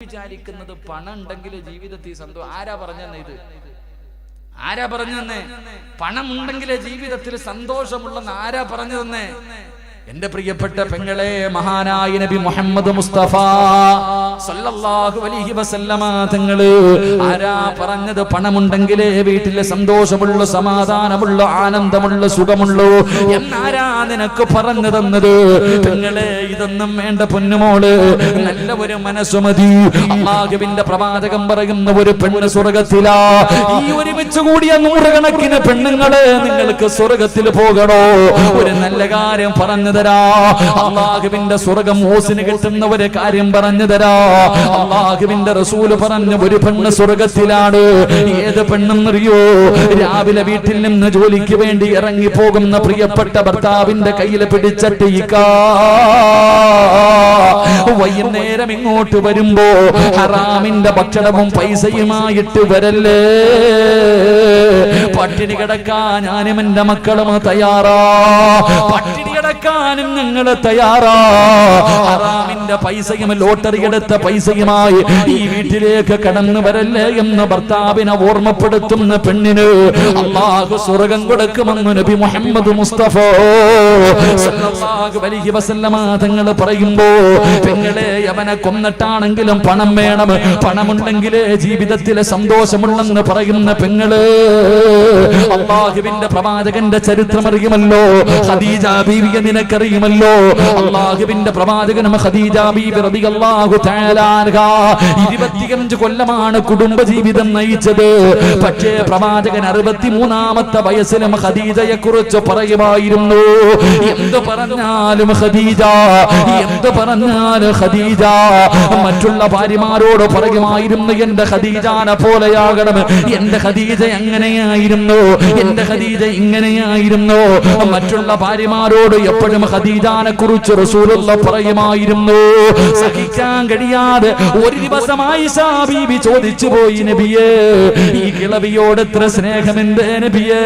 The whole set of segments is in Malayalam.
വിചാരിക്കുന്നത് പണം ഉണ്ടെങ്കിൽ ജീവിതത്തിൽ സന്തോഷം. ആരാ പറഞ്ഞെന്നെ ഇത്? ആരാ പറഞ്ഞെന്നെ? പണം ഉണ്ടെങ്കിലേ ജീവിതത്തിൽ സന്തോഷമുള്ളെന്ന് ആരാ പറഞ്ഞു തന്നെ? എന്റെ പ്രിയപ്പെട്ട പെങ്ങളെ, മഹാനായ നബി മുഹമ്മദ് മുസ്തഫ സല്ലല്ലാഹു അലൈഹി വസല്ലമ തങ്ങള് ആരാ പറഞ്ഞത്? പണമുണ്ടെങ്കിലേ വീട്ടിലെ സന്തോഷമുള്ള, സമാധാനമുള്ള, ആനന്ദമുള്ള, സുഖമുള്ളൂ എന്നാരാ നിനക്ക് പറഞ്ഞു തന്നത്? പെങ്ങളെ, ഇതൊന്നും വേണ്ട പൊന്നുമോള്, നല്ല ഒരു മനസ്സു മതി. അല്ലാഹുവിന്റെ പ്രവാചകൻ പറയുന്ന ഒരു പെണ്ണ് സ്വർഗത്തിലാ. ഈ ഒരുമിച്ച് കൂടിയ നൂറുകണക്കിന് പെണ്ണുങ്ങളെ നിങ്ങൾക്ക് സ്വർഗത്തിൽ പോകണോ? ഒരു നല്ല കാര്യം പറഞ്ഞു തരാ. അല്ലാഹുവിന്റെ സ്വർഗം ഓസിന് കിട്ടുന്ന ഒരു കാര്യം പറഞ്ഞു തരാ. അല്ലാഹുവിന്റെ റസൂൽ പറഞ്ഞു, ഒരു പെണ്ണ് സ്വർഗത്തിലാണ്. ഏത് പെണ്ണെന്നറിയോ? രാവിലെ വീട്ടിൽ നിന്ന് ജോലിക്ക് വേണ്ടി ഇറങ്ങി പോകുന്ന പ്രിയപ്പെട്ട ഭർത്താവിന്റെ കയ്യിൽ പിടിച്ചിട്ട് വൈകുന്നേരം ഇങ്ങോട്ട് വരുമ്പോ ഹറാമിന്റെ ഭക്ഷണവും പൈസയുമായിട്ട് വരല്ലേ. പട്ടിണി കിടക്കാൻ ഞാനും എന്റെ മക്കളും തയ്യാറാ. പട്ടിണി കിടക്കാനും ഞങ്ങള് തയ്യാറാ. ഹറാമിന്റെ പൈസയും ലോട്ടറി എടുത്ത പൈസയുമായി ഈ വീട്ടിലേക്ക് കടന്നു വരല്ലേ എന്ന് ഭർത്താവിനെ ഓർമ്മപ്പെടുത്തുന്ന പെണ്ണിന് അല്ലാഹു സ്വർഗം കൊടുക്കുമെന്ന് നബി മുഹമ്മദ് മുസ്തഫ സല്ലല്ലാഹു അലൈഹി വസല്ലമ തങ്ങൾ പറയുമ്പോ, പെങ്ങളെ, അവനെ കൊന്നിട്ടാണെങ്കിലും പണം വേണം, പണമുണ്ടെങ്കിലേ ജീവിതത്തിലെ സന്തോഷമുള്ളെന്ന് പറയുന്ന പെങ്ങള്, അല്ലാഹുവിന്റെ പ്രവാചകന്റെ ചരിത്രം അറിയുമല്ലോ. ഖദീജ ബീവിയെ നിനക്കറിയുമല്ലോ. അല്ലാഹുവിന്റെ പ്രവാചകനും ഖദീജ ബീവി റളിയല്ലാഹു തആല അൻഹാ 25 കൊല്ലമാണ് കുടുംബജീവിതം നയിച്ചത്. പക്ഷേ പ്രവാചകൻ 63ാമത്തെ വയസ്സിലും ഖദീജയെ കുറിച്ച് പറയുമായിരുന്നു. എന്ത് പറഞ്ഞാലും ഖദീജ, എന്ത് പറഞ്ഞാലും ഖദീജ. മറ്റുള്ള ഭാര്യമാരോട് പറയുമായിരുന്നു, എന്റെ ഖദീജാനെ പോലെയാകണം, എന്റെ ഖദീജ എങ്ങനെയായിരുന്നു, എന്റെ ഖദീജ ഇങ്ങനെയായിരുന്നു. മറ്റുള്ള ഭാര്യമാരോട് എപ്പോഴും ഖദീജാനെ കുറിച്ച് റസൂലുള്ളാഹി പറയുമായിരുന്നു. സഹിക്കാൻ കഴിയാതെ ഒരു ദിവസം ആയിഷ ബീബി ചോദിച്ചു പോയി, നബിയേ, ഈ കിളവിയോട് എത്ര സ്നേഹമെന്റെ നബിയേ.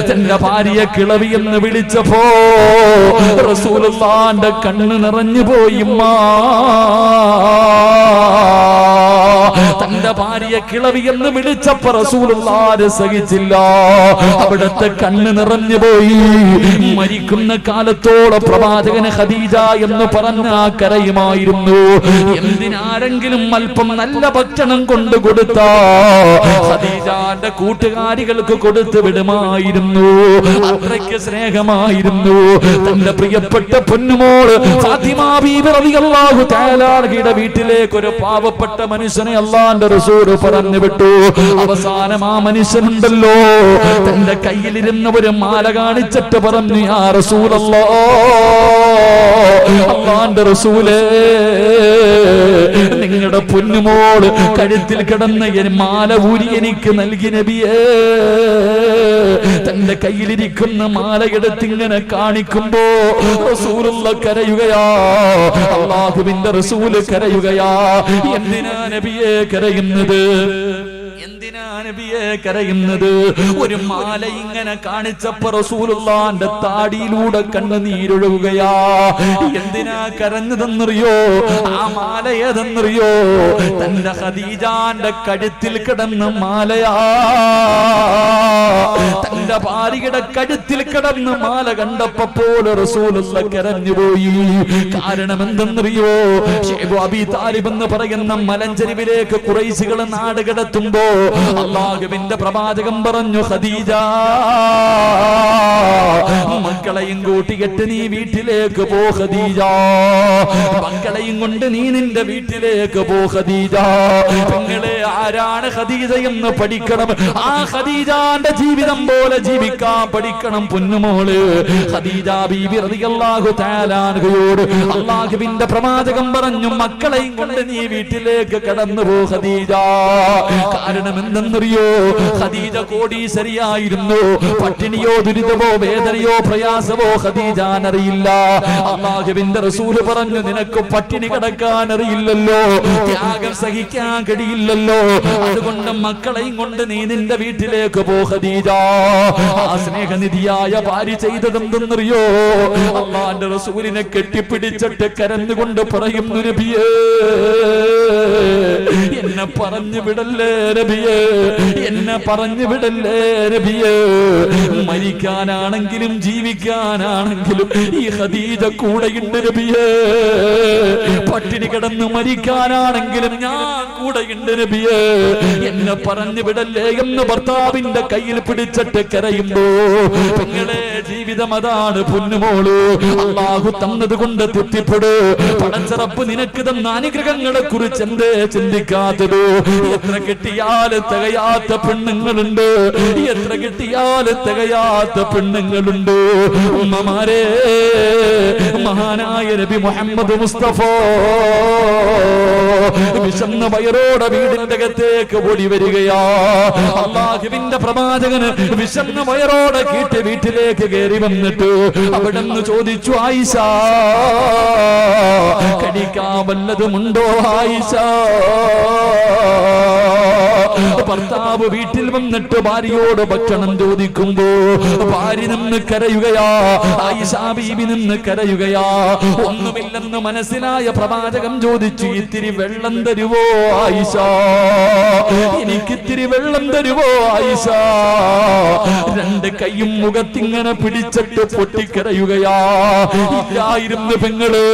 തന്റെ ഭാര്യയെ കിളവി എന്ന് വിളിച്ചപ്പോ റസൂലുള്ളാഹിന്റെ കണ്ണ് നിറഞ്ഞു പോയി. തന്റെ ഭാര്യയെ കിളവി എന്ന് വിളിച്ചപ്പോ റസൂലുള്ളാഹി സഹിച്ചില്ല. അവിടുത്തെ കണ്ണ് നിറഞ്ഞു പോയി. മരിക്കുന്ന കാലത്തോളം പ്രവാചകന് ഖദീജ എന്ന് പറഞ്ഞ കരയുമായിരുന്നു. എന്തിനാരെങ്കിലും അല്പം നല്ല ഭക്ഷണം കൊണ്ടു കൊടുത്താ ഖദീജാന്റെ കൂട്ടുകാരികൾക്ക് കൊടുത്തു വിടുമായിരുന്നു. അത്രയ്ക്ക് സ്നേഹമായിരുന്നു. തന്റെ പ്രിയപ്പെട്ട പൊന്നുമോൾ ഫാത്തിമ ബീബി റളിയല്ലാഹു തആല അൻഹയുടെ വീട്ടിലേക്ക് ഒരു പാവപ്പെട്ട മനുഷ്യനെ അല്ലാഹുവിന്റെ റസൂൽ പറഞ്ഞു വിട്ടു. അവസാനം ആ മനുഷ്യനുണ്ടല്ലോ, തന്റെ കയ്യിലിരുന്ന ഒരു മാല കാണിച്ചിട്ട് പറഞ്ഞു, യാ റസൂലല്ലാഹ്, അല്ലാഹുവിന്റെ റസൂലേ, നിങ്ങളുടെ പൊന്നുമോള് കഴുത്തിൽ കിടന്ന മാല ഊരി എനിക്ക് നൽകി നബിയേ. തന്റെ കയ്യിലിരിക്കുന്ന മാല എടുത്തിങ്ങനെ കാണിക്കുമ്പോ റസൂലുള്ളാഹി കരയുകയാ. അല്ലാഹുവിന്റെ റസൂല് കരയുകയാ. എന്തിനാ നബിയെ കരയുന്നത്? എന്തിനാ നബിയെ കരയുന്നത്? ഒരു മാല ഇങ്ങനെ കാണിച്ചപ്പോ റസൂലുള്ളാഹിന്റെ താടിയിലൂടെ കണ്ണുനീരൊഴുകുകയാ. എന്തിനാ കരഞ്ഞതെന്നറിയോ? ആ മാല ഏതെന്നറിയോ? തന്റെ ഖദീജാന്റെ കഴുത്തിൽ കിടന്ന മാലയാ. തന്റെ ഭാര്യയുടെ കഴുത്തിൽ കിടന്ന മാല കണ്ടപ്പോൾ റസൂലുള്ളാഹി കരഞ്ഞുപോയി. കാരണം എന്തെന്നറിയോ? ശൈബ് അബീ താലിബ് എന്ന് പറയുന്ന മലഞ്ചെരിവിലേക്ക് ഖുറൈശികൾ നാട് കടത്തുമ്പോ അല്ലാഹുവിന്റെ പ്രവാചകൻ പറഞ്ഞു, ഖദീജ, മക്കളെയും കൂട്ടിയിട്ട് നീ വീട്ടിലേക്ക് പോ ഖദീജ. മക്കളെയും കൊണ്ട് നീ നിന്റെ വീട്ടിലേക്ക് പോ ഖദീജ. പെങ്ങളെ, ആരാണ് ഖദീജ എന്ന് പഠിക്കണം. ആ ഖദീജാന്റെ ജീവിതം പോലെ ജീവിക്കാൻ പഠിക്കണം പൊന്നുമോള്. ഖദീജ ബീബി റളിയല്ലാഹു തആല അൻഹയോട് അല്ലാഹുവിന്റെ പ്രവാചകൻ പറഞ്ഞു, മക്കളെയും കൊണ്ട് നീ വീട്ടിലേക്ക് കടന്നു പോ ഖദീജ. കാരണം എന്തെന്നറിയോ? ഖദീജ കോടീശ്വരിയായിരുന്നു. പട്ടിണിയോ ദുരിതമോ വേദനയോ പ്രയാസമോ ഖദീജാനറിയില്ല. അല്ലാഹുവിന്റെ റസൂൽ പറഞ്ഞു, നിനക്ക് പട്ടിണി കിടക്കാൻ അറിയില്ലല്ലോ, ത്യാഗം സഹിക്കാൻ കഴിയില്ലല്ലോ, അതുകൊണ്ട് മക്കളെയും കൊണ്ട് നീ നിന്റെ വീട്ടിലേക്ക് പോ ഖദീജ. ആ സ്നേഹനിധിയായ ഭാര്യ ചെയ്തതെന്തെന്നറിയോ? അല്ലാഹുവിന്റെ റസൂലിനെ കെട്ടിപ്പിടിച്ചിട്ട് കരഞ്ഞുകൊണ്ട് പറയുന്നു, നബിയേ എന്നെ പറഞ്ഞു വിടല്ലേ നബിയേ, എന്നെ പറഞ്ഞു വിടല്ലേ നബിയേ. മരിക്കാനാണെങ്കിലും ജീവിക്കാനാണെങ്കിലും ഈ ഖദീജ കൂടെയുണ്ട് നബിയേ. പട്ടിണി കിടന്ന് മരിക്കാനാണെങ്കിലും ഞാൻ കൂടെയുണ്ട് നബിയേ, എന്നെ പറഞ്ഞു വിടല്ലേ എന്ന് ഭർത്താവിന്റെ കയ്യിൽ പിടിച്ചിട്ട് കരയുമ്പോ, പെങ്ങളെ ജീവിതം അതാണ് പൊന്നുമോള്. അല്ലാഹു തന്നത് കൊണ്ട് തൃപ്തിപ്പെട്. പടച്ചറപ്പ് നിനക്ക് തന്ന അനുഗ്രഹങ്ങളെ കുറിച്ച് എന്തേ ചിന്തിക്കാത്തത്? എത്ര കിട്ടിയാല് തികയാത്ത പെണ്ണുങ്ങളുണ്ട്, എത്ര കിട്ടിയാല് തികയാത്ത പെണ്ണുങ്ങളുണ്ട്. ഉമ്മമാരെ, മഹാനായ നബി മുഹമ്മദ് മുസ്തഫ വിശന്ന വയറോടെ വീടിന്റെ അകത്തേക്ക് ഓടി വരികയാ. അല്ലാഹുവിന്റെ പ്രവാചകന് വിശന്ന വയറോടെ കീട്ട് വീട്ടിലേക്ക് കയറി വന്നിട്ട് അവിടെ നിന്ന് ചോദിച്ചു, ആയിഷ കഴിക്കാൻ വല്ലതുമുണ്ടോ ആയിഷ? ഭർത്താവ് വീട്ടിൽ വന്നിട്ട് ഭാര്യയോട് ഭക്ഷണം ചോദിക്കുമ്പോ ഭാര്യ നിന്ന് കരയുകയാ, ആയിഷ ബീബി നിന്ന് കരയുകയാ. ഒന്നുമില്ലെന്ന് മനസ്സിലായ പ്രവാചകൻ ചോദിച്ചു, ഇത്തിരി വെള്ളം തരുവോ ആയിഷ? എനിക്കിത്തിരി വെള്ളം തരുവോ ആയിഷ? രണ്ട് കൈയും മുഖത്തിങ്ങനെ പിടിച്ചിട്ട് പൊട്ടിക്കരയുകയാ. ഇല്ലായിരുന്നു പെങ്ങള്,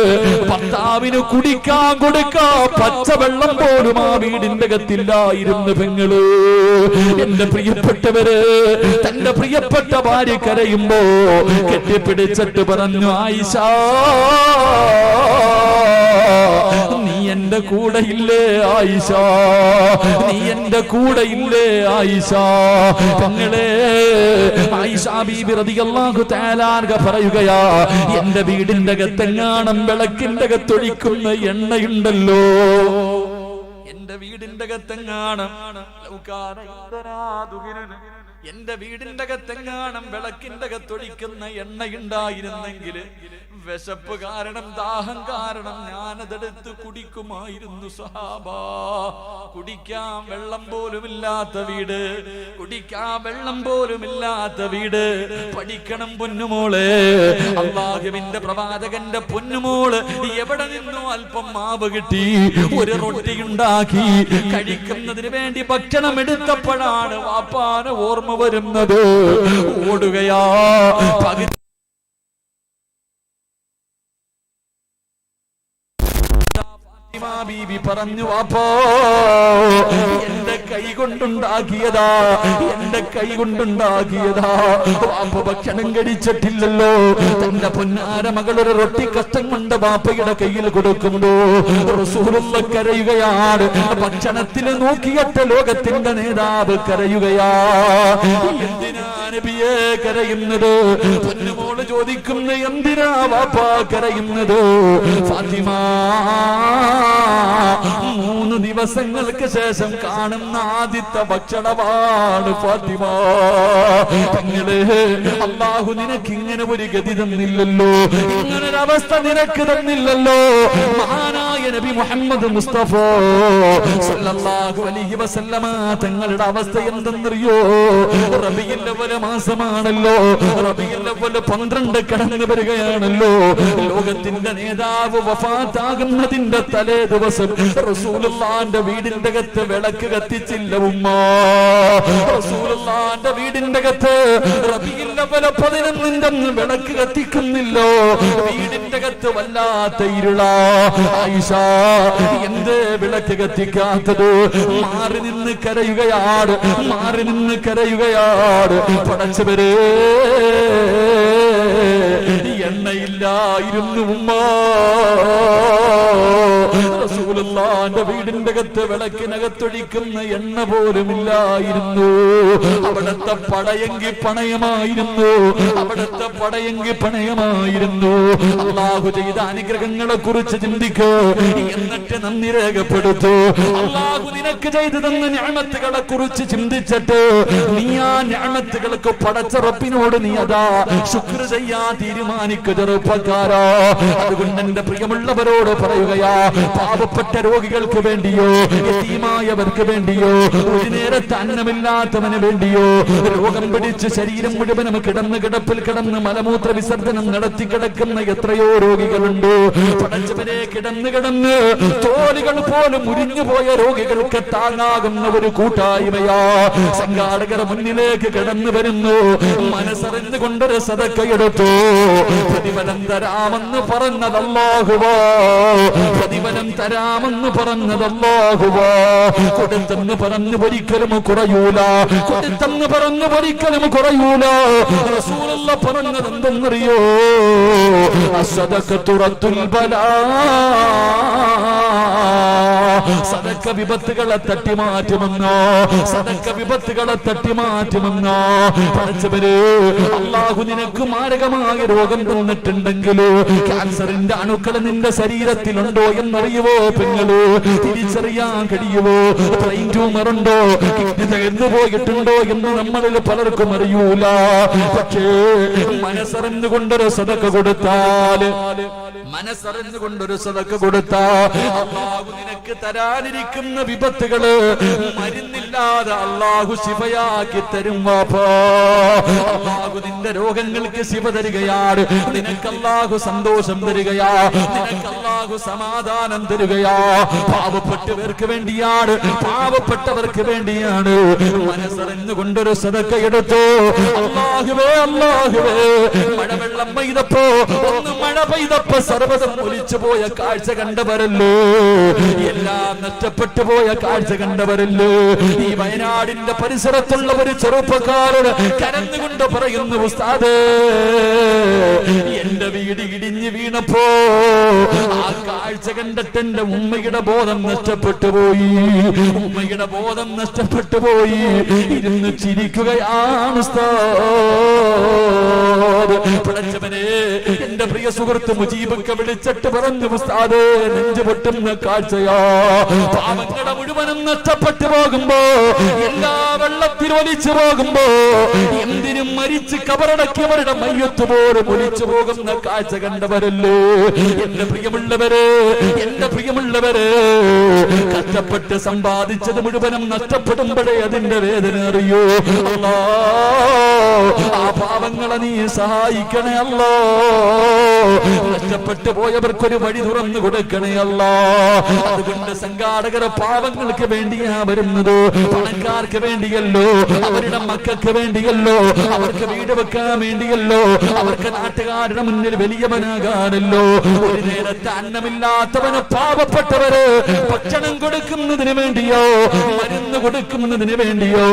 ഭർത്താവിന് കുടിക്കാൻ കൊടുക്കാ പച്ചവെള്ളം പോലും ആ വീടിന്റെ അകത്തില്ലായിരുന്നു പെങ്ങള്. എന്റെ പ്രിയപ്പെട്ടവര്, തന്റെ പ്രിയപ്പെട്ട ഭാര്യ കരയുമ്പോ കെട്ടിപ്പിടിച്ചിട്ട് പറഞ്ഞു, ആയിഷ നീ എന്റെ കൂടെ ഇല്ലേ ആയിഷ? നീ എന്റെ കൂടെ ഇല്ലേ ആയിഷ? പെങ്ങളെ, ആയിഷ ബീബി റളിയല്ലാഹു തആല അൻഹ പറയുകയാ, എന്റെ വീടിന്റെ അകത്തെങ്ങാണം വിളക്കിന്റെ അകത്തൊഴിക്കുന്ന എണ്ണയുണ്ടല്ലോ, എന്റെ വീടിന്റെ അകത്തെങ്ങാണം എന്റെ വീടിന്റെ അകത്തെങ്ങാണം വിളക്കിന്റെ അകത്തൊഴിക്കുന്ന എണ്ണയുണ്ടായിരുന്നെങ്കിൽ വിശപ്പ് കാരണം ദാഹം കാരണം ഞാനതെടുത്ത് കുടിക്കുമായിരുന്നു സഹാബാ. കുടിക്കാൻ വെള്ളം പോലുമില്ലാത്ത വീട്, കുടിക്കാൻ വെള്ളം പോലുമില്ലാത്ത വീട്. പഠിക്കണം പൊന്നുമോളെ, അല്ലാഹുവിന്റെ പ്രവാചകന്റെ പൊന്നുമോള് എവിടെ നിന്നോ അല്പം മാവ് കിട്ടി ഒരു റൊട്ടി ഉണ്ടാക്കി കഴിക്കുന്നതിന് വേണ്ടി ഭക്ഷണം എടുത്തപ്പോഴാണ് വാപ്പാന് ഓർമ്മ വരുന്നത്. ഓടുകയാ. ബീബി പറഞ്ഞു, വാപ്പോ എന്റെ കൈ കൊണ്ടുണ്ടാക്കിയതാ, എന്റെ കൈ കൊണ്ടുണ്ടാക്കിയതാ. വാപ്പ ഭക്ഷണം കഴിച്ചിട്ടില്ലല്ലോ. തന്റെ പൊന്നാര മകളൊരു റൊട്ടി കഷ്ടം കൊണ്ട് വാപ്പയുടെ കയ്യിൽ കൊടുക്കുമ്പോ റസൂലുള്ള കരയുകയാണ്. ഭക്ഷണത്തിന് നോക്കിയിട്ട് ലോകത്തിന്റെ നേതാവ് കരയുകയാ. എന്തിനാ നബിയെ കരയുന്നത്? പൊന്നുമോള് ചോദിക്കുന്നു, എന്തിനാ വാപ്പാ കരയുന്നത്? ഫാത്തിമ 3 ദിവസങ്ങൾക്ക് ശേഷം കാണുന്ന ആദ്യത്തെ ഭക്ഷണമാണ് ഫാത്തിമ. പെങ്ങളെ, അല്ലാഹു നിനക്ക് ഇങ്ങനെ ഒരു ഗതി തന്നില്ലല്ലോ, ഇങ്ങനൊരു അവസ്ഥ നിനക്ക് തന്നില്ലല്ലോ. മഹാനായ നബി മുഹമ്മദ് മുസ്തഫ സല്ലല്ലാഹു അലൈഹി വസല്ലമ തങ്ങളുടെ അവസ്ഥ എന്തെന്നറിയോ? റബീഉൽ അവ്വൽ മാസമാണല്ലോ, റബീഉൽ അവ്വൽ 12 കടന്നു വരികയാണല്ലോ. ലോകത്തിന്റെ നേതാവ് വഫാത്താകുന്നതിന്റെ തലേ ദിവസം റസൂലുള്ളാഹിന്റെ വീടിന്റെ അകത്ത് വിളക്ക് കത്തിച്ചില്ല ഉമ്മ. റസൂലുള്ളാഹിന്റെ വീടിന്റെ അകത്ത് റബീഉൽ അവ്വൽ 11 വിളക്ക് കത്തിക്കുന്നില്ലോ. വീടിന്റെ അകത്ത് വല്ലാത്ത ഇരുളാ. ആയിഷ, എന്തേ വിളക്ക് കത്തിക്കാത്തത്? മാറി നിന്ന് കരയുകയാണ്, മാറി നിന്ന് കരയുകയാണ്. പടച്ചവരേ, എണ്ണയില്ലായിരുന്നു ഉമ്മ. റസൂലുള്ളാഹിന്റെ വീടിന്റെ അകത്ത് വിളക്കിനകത്തൊഴിക്കുന്ന എണ്ണ പോലുമില്ലായിരുന്നു. അവിടുത്തെ പടയെങ്കിൽ പണയമായിരുന്നു, അവിടുത്തെ പടയെങ്കിൽ പണയമായിരുന്നു. അള്ളാഹു ചെയ്ത അനുഗ്രഹങ്ങളെ കുറിച്ച് ചിന്തിക്കൂ, എന്നിട്ട് നന്ദി രേഖപ്പെടുത്തൂ. അള്ളാഹു നിനക്ക് ചെയ്തു തന്ന നിഅമത്തുകളെ കുറിച്ച് ചിന്തിച്ചിട്ട് നീ ആ നിഅമത്തുകൾക്ക് പടച്ച റബ്ബിനോട് നീ അതാ ശുക്ർ ചെയ്യാൻ തീരുമാനിക്കുക ചെറുപ്പക്കാരാ. അതുകൊണ്ട് എന്റെ പ്രിയമുള്ളവരോട് പറയുകയാ, പാവപ്പെട്ട രോഗികൾക്ക് വേണ്ടിയോ, യതീമായവർക്ക് വേണ്ടിയോ, ഒരു നേരത്തെ അന്നമില്ലാത്തവന് വേണ്ടിയോ, രോഗം പിടിച്ച് ശരീരം മുഴുവനും കിടന്ന് കിടപ്പിൽ കിടന്ന് മലമൂത്ര വിസർജനം നടത്തി കിടക്കുന്ന എത്രയോ രോഗികളുണ്ട്. പടച്ചവനെ കിടന്ന് കിടന്ന് തോലുകൾ പോലും മുരിഞ്ഞു പോയ രോഗികൾക്ക് താങ്ങാകുന്ന ഒരു കൂട്ടായ്മയാ സംഘാടകർ മുന്നിലേക്ക് കടന്നു വരുന്നു. മനസ്സറിഞ്ഞു കൊണ്ടൊരു സദക്കയെടുത്തു. പ്രതിഫലം തരാമെന്ന് പറഞ്ഞത് അല്ലാഹുവാ, പ്രതിഫലം തരാമെന്ന് പറഞ്ഞത് അല്ലാഹുവാ. കൊടുത്തെന്ന് പറഞ്ഞു ഒരിക്കലും കുറയൂല, കൊടുത്തെന്ന് പറഞ്ഞു ഒരിക്കലും കുറയൂല. റസൂലുള്ളാഹി പറഞ്ഞത് എന്തെന്നറിയോ? അസ്സദഖത്തു റദ്ദുൽ ബലാ, സദക്ക വിപത്തുകളെ തട്ടിമാറ്റുമെന്നോ, സദക്ക വിപത്തുകളെ തട്ടിമാറ്റുമെന്നോ. പഠിച്ചവര് അല്ലാഹു നിനക്ക് മാരകമായ രോഗം തന്നിട്ടുണ്ടെങ്കിലോ, ക്യാൻസറിന്റെ അണുക്കൾ നിന്റെ ശരീരത്തിലുണ്ടോ എന്നറിയുവോ? പെങ്ങള് തിരിച്ചറിയാൻ കഴിയുവോ? ബ്രെയിൻ ട്യൂമർ ഉണ്ടോ, കിഡ്നി തകർന്നു പോയിട്ടുണ്ടോ എന്ന് നമ്മളിൽ പലർക്കും അറിയൂല. പക്ഷേ മനസ്സറിഞ്ഞുകൊണ്ടൊരു സദക്ക കൊടുത്താൽ, മനസ്സറിഞ്ഞുകൊണ്ടൊരു സദക്ക കൊടുത്താൽ അല്ലാഹു നിനക്ക് തരാനിരിക്കുന്ന വിപത്തുകള് മരുന്നില്ലാതെ അല്ലാഹു ശിഫയാക്കി തരും. വാപ്പാ, അല്ലാഹു നിന്റെ രോഗങ്ങൾക്ക് ശിഫ തരികയാണ്. നിനക്ക് അല്ലാഹു സന്തോഷം തരികയാ, നിനക്ക് അല്ലാഹു സമാധാനം തരികയാ. പാവപ്പെട്ടവർക്ക് വേണ്ടിയാണ്, പാവപ്പെട്ടവർക്ക് വേണ്ടിയാണ്. മനസ്സറിഞ്ഞുകൊണ്ടൊരു സദക്ക എടുത്തു. അല്ലാഹുവേ, അല്ലാഹുവേ, മഴവെള്ളം പെയ്തപ്പോ, ഒന്ന് മഴ പെയ്തപ്പോ സർവ്വതും ഒലിച്ചു പോയ കാഴ്ച കണ്ടവരല്ലോ, എല്ലാം നഷ്ടപ്പെട്ടു പോയ കാഴ്ച കണ്ടവരല്ലോ. ഈ വയനാടിന്റെ പരിസരത്തുള്ള ഒരു ചെറുപ്പക്കാരൻ കരഞ്ഞുകൊണ്ട് പറയുന്നു, ഉസ്താദേ, എന്റെ വീട് ഇടിഞ്ഞു വീണപ്പോ ആ കാഴ്ച കണ്ടിട്ട് എന്റെ ഉമ്മയുടെ ബോധം നഷ്ടപ്പെട്ടു പോയി, ഉമ്മയുടെ ബോധം നഷ്ടപ്പെട്ടു പോയി. ഇരുന്ന് ചിരിക്കുകയാണ് ഉസ്താദ്. പടച്ചവനെ, എന്റെ പ്രിയ സുഹൃത്ത് മുജീബൊക്കെ വിളിച്ചിട്ട് പറഞ്ഞു, ഉസ്താദേ, നെഞ്ചു പൊട്ടുന്ന കാഴ്ചയാ. പാവങ്ങളുടെ മുഴുവനും നഷ്ടപ്പെട്ടു പോകുമ്പോ, എല്ലാ വെള്ളത്തിൽ ഒലിച്ചു പോകുമ്പോ, എന്തിനും മരിച്ച് കബറടക്കിയവരുടെ മയ്യത്ത് പോലും ഒലിച്ചു പോകുന്ന കാഴ്ച കണ്ടവരല്ലോ. എന്റെ പ്രിയമുള്ളവരെ, എന്റെ പ്രിയമുള്ളവരെ, കഷ്ടപ്പെട്ട് സമ്പാദിച്ചത് മുഴുവനും നഷ്ടപ്പെടുമ്പോഴേ അതിന്റെ വേദന അറിയൂ. അല്ലാ, ആ പാവങ്ങളെ നീ സഹായിക്കണേ അല്ലാ. നഷ്ടപ്പെട്ടു പോയവർക്കൊരു വഴി തുറന്നു കൊടുക്കണേ അല്ലാ. അതുകൊണ്ട് സംഘാടകർ പാവങ്ങൾക്ക് വേണ്ടിയാ വരുന്നത്, പണക്കാർക്ക് വേണ്ടിയല്ലോ, അവരുടെ മക്കൾക്ക് വേണ്ടിയല്ലോ, അവർക്ക് വീട് വെക്കാൻ വേണ്ടിയല്ലോ, അവർക്ക് നാട്ടുകാരുടെ മുന്നിൽ വലിയവനാകാനല്ലോ. ഒരു നേരത്തെ അന്നമില്ലാത്തവന്, പാവപ്പെട്ടവര് ഭക്ഷണം കൊടുക്കുന്നതിന് വേണ്ടിയോ, മരുന്ന് കൊടുക്കുന്നതിന് വേണ്ടിയോ.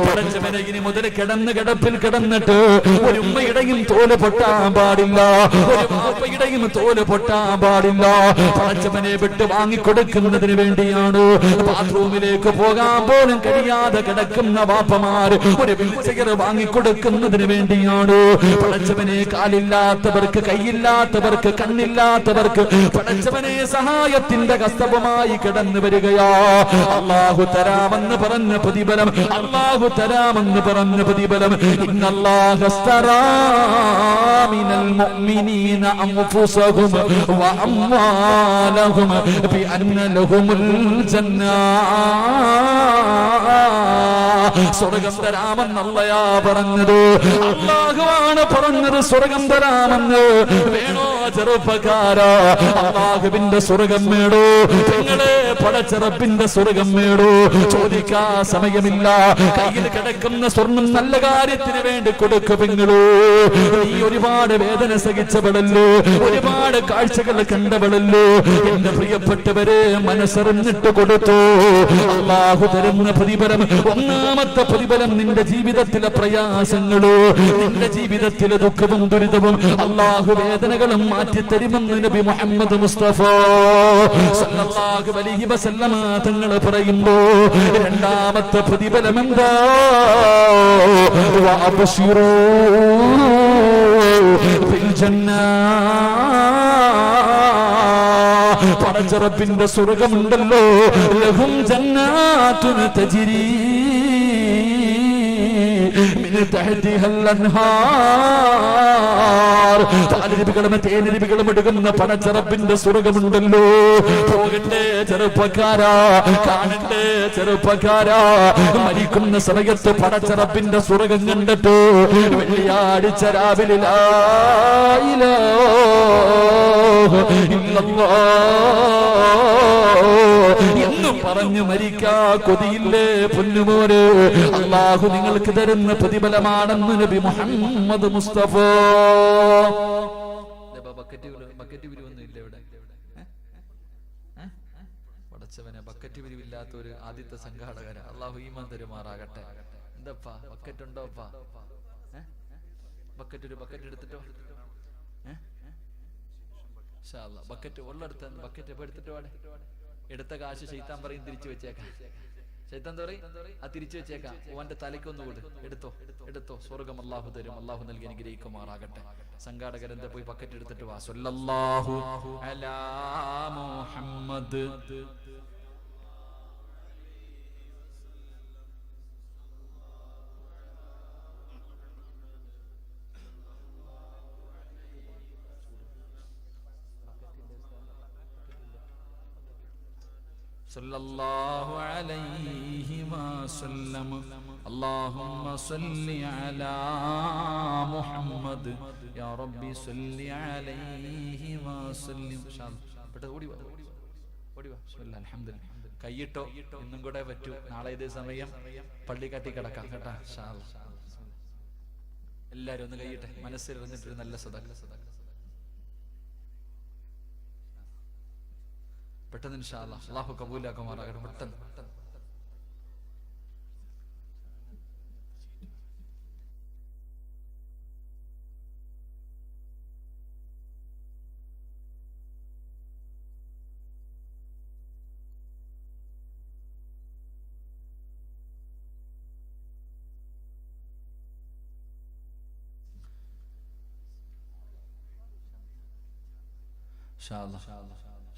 പടച്ചവനെ, ഇനി മുതൽ കിടന്ന് കിടപ്പിൽ കിടന്നിട്ട് ഒരു ഉമ്മയുടെയും തോല് പൊട്ടാൻ പാടില്ല, ഒരു വാപ്പയുടെയും തോല് പൊട്ടാൻ പാടില്ല. പടച്ചവനെ വിട്ട് വാങ്ങിക്കൊടുക്കുന്നതിന് വേണ്ടിയാണ്. ബാത്റൂമിലേക്ക് പോകാൻ പോലും കഴിയാതെ കിടക്കുന്ന വാപ്പമാർ ഒരു വീൽചെയർ വാങ്ങിക്കൊടുക്കുന്നതിന് വേണ്ടിയാണ്. പടച്ചവനെ, കാലില്ലാത്തവർക്ക്, കൈയില്ലാത്തവർക്ക്, കണ്ണില്ലാത്തവർക്ക് പടച്ചവനെ സഹായത്തിന്റെ ഹസ്തവുമായി കിടന്നു വരികയാ. അല്ലാഹു തരാമെന്ന് പറഞ്ഞ പ്രതിഫലം, അല്ലാഹു തരാമെന്ന് പറഞ്ഞ പ്രതിഫലം. ഇന്നല്ലാഹ അസ്തറാ മിനൽ മുഅ്മിനീന അൻഫുസഹും വ അംവാലഹും ബിഅന്ന ലഹുമുൽ ജന്ന. സ്വർഗം തരാമെന്നല്ലയാ പറഞ്ഞത്, അല്ലാഹുവാണ് പറഞ്ഞത് സ്വർഗം തരാമെന്ന്. വേണോ ചെറുപ്പക്കാരാ? അല്ലാഹുവിന്റെ സ്വർഗം വേണോ? നിങ്ങളെ പടച്ചറപ്പിന്റെ സ്വർഗം വേണോ? ചോദിക്കാ സമയമില്ല. കയ്യിൽ കിടക്കുന്ന സ്വർണം നല്ല കാര്യത്തിന് വേണ്ടി കൊടുക്കുമെങ്കിലോ. നീ ഒരുപാട് വേദന സഹിച്ചവളല്ലോ, ഒരുപാട് കാഴ്ചകൾ കണ്ടവളല്ലോ. എന്റെ പ്രിയപ്പെട്ടവരെ, മനസ്സറിഞ്ഞിട്ട് കൊടുത്തു. അല്ലാഹു തരുന്ന പ്രതിഫലം, ഒന്നാമത്തെ പ്രതിഫലം നിന്റെ ജീവിതത്തിലെ പ്രയാസങ്ങളോ, നിന്റെ ജീവിതത്തിലെ ദുഃഖവും ദുരിതവും, അല്ലാഹു വേദനകളും മാറ്റി തരുമെന്ന് നബി മുഹമ്മദ് മുസ്തഫ സല്ലല്ലാഹു അലൈഹി വസല്ലമ തങ്ങൾ പറയുമ്പോ രണ്ടാമത്തെ പ്രതിഫലം എന്താ? വഅബ്ശിറൂ ഫിൽ ജന്ന, പടച്ചറപ്പിന്റെ സ്വർഗമുണ്ടല്ലോ, ലഹും ജന്നാത്തുൻ തജ്രി മിൻ തഹ്തിഹൽ അൻഹാർ, പാലരുവികളും തേനരുവികളും എടുക്കുന്ന പടച്ചറപ്പിന്റെ സ്വർഗമുണ്ടല്ലോ. പോകണ്ടേ ചെറുപ്പക്കാരാ, കാണണ്ടേ ചെറുപ്പക്കാരാ, മരിക്കുന്ന സമയത്ത് പടച്ചറപ്പിന്റെ സ്വർഗം കണ്ടിട്ട് വെള്ളിയാഴ്ച രാവിലെ ലാ ഇലാഹ ഇല്ലല്ലാഹ് എന്നും പറഞ്ഞു മരിക്കാ കൊതിയില്ലേ പൊന്നുമോന്? അല്ലാഹു നിങ്ങൾക്ക് തരുന്ന പ്രതിഫലമാണെന്ന് നബി മുഹമ്മദ് മുസ്തഫ. ബക്കറ്റ് പിരിവൊന്നും ഇല്ല ഇവിടെ. പടച്ചവനെ, ബക്കറ്റ് പിരിവില്ലാത്ത ഒരു ആദ്യത്തെ സംഘാടകര അല്ലാഹു ഈമാൻ തരുമാറാകട്ടെ. എന്താപ്പാ ബക്കറ്റ് ഉണ്ടോപ്പാ? ഒരു ബക്കറ്റ് എടുത്തിട്ടോ. ബക്കറ്റ് ഉള്ളെടുത്ത ബക്കറ്റ് എപ്പോ എടുത്തിട്ട് പാടെ. എടുത്ത കാശ് ശൈത്താൻ പറയും തിരിച്ചു വെച്ചേക്കാം. ശൈത്താൻ പറയും ആ തിരിച്ചു വെച്ചേക്കാം, ഓന്റെ തലയ്ക്കൊന്നു കൂട്. എടുത്തോ സ്വർഗം അല്ലാഹു തരും. അല്ലാഹു നൽകി അനുഗ്രഹിക്കുമാറാകട്ടെ. സംഘാടകരെന്താ പോയി ബക്കറ്റ് എടുത്തിട്ട് വാ. സ്വല്ലല്ലാഹു അലാ മുഹമ്മദ് സല്ലല്ലാഹു അലൈഹി വസല്ലം. അല്ലാഹുമ്മ സല്ലി അലാ മുഹമ്മദ് യാ റബ്ബി സല്ലി അലൈഹി വസല്ലം. ഓടി വാ. ബിസ്മില്ലാഹ് അൽഹംദുലില്ലാഹ്. കൈയിട്ടോ, ഇന്നും കൂടെ പറ്റൂ. നാളെ ഇതേ സമയം പള്ളി കട്ടി കിടക്കാം കേട്ടാ. എല്ലാരും ഒന്ന് കൈയിട്ടെ. മനസ്സിലിരുന്നിട്ടൊരു നല്ല സദഖ. പെട്ടെന്ന് ഇൻഷാ അല്ലാഹ് അല്ലാഹു കബൂലാക്കുമാറാകട്ടെ. പെട്ടെന്ന്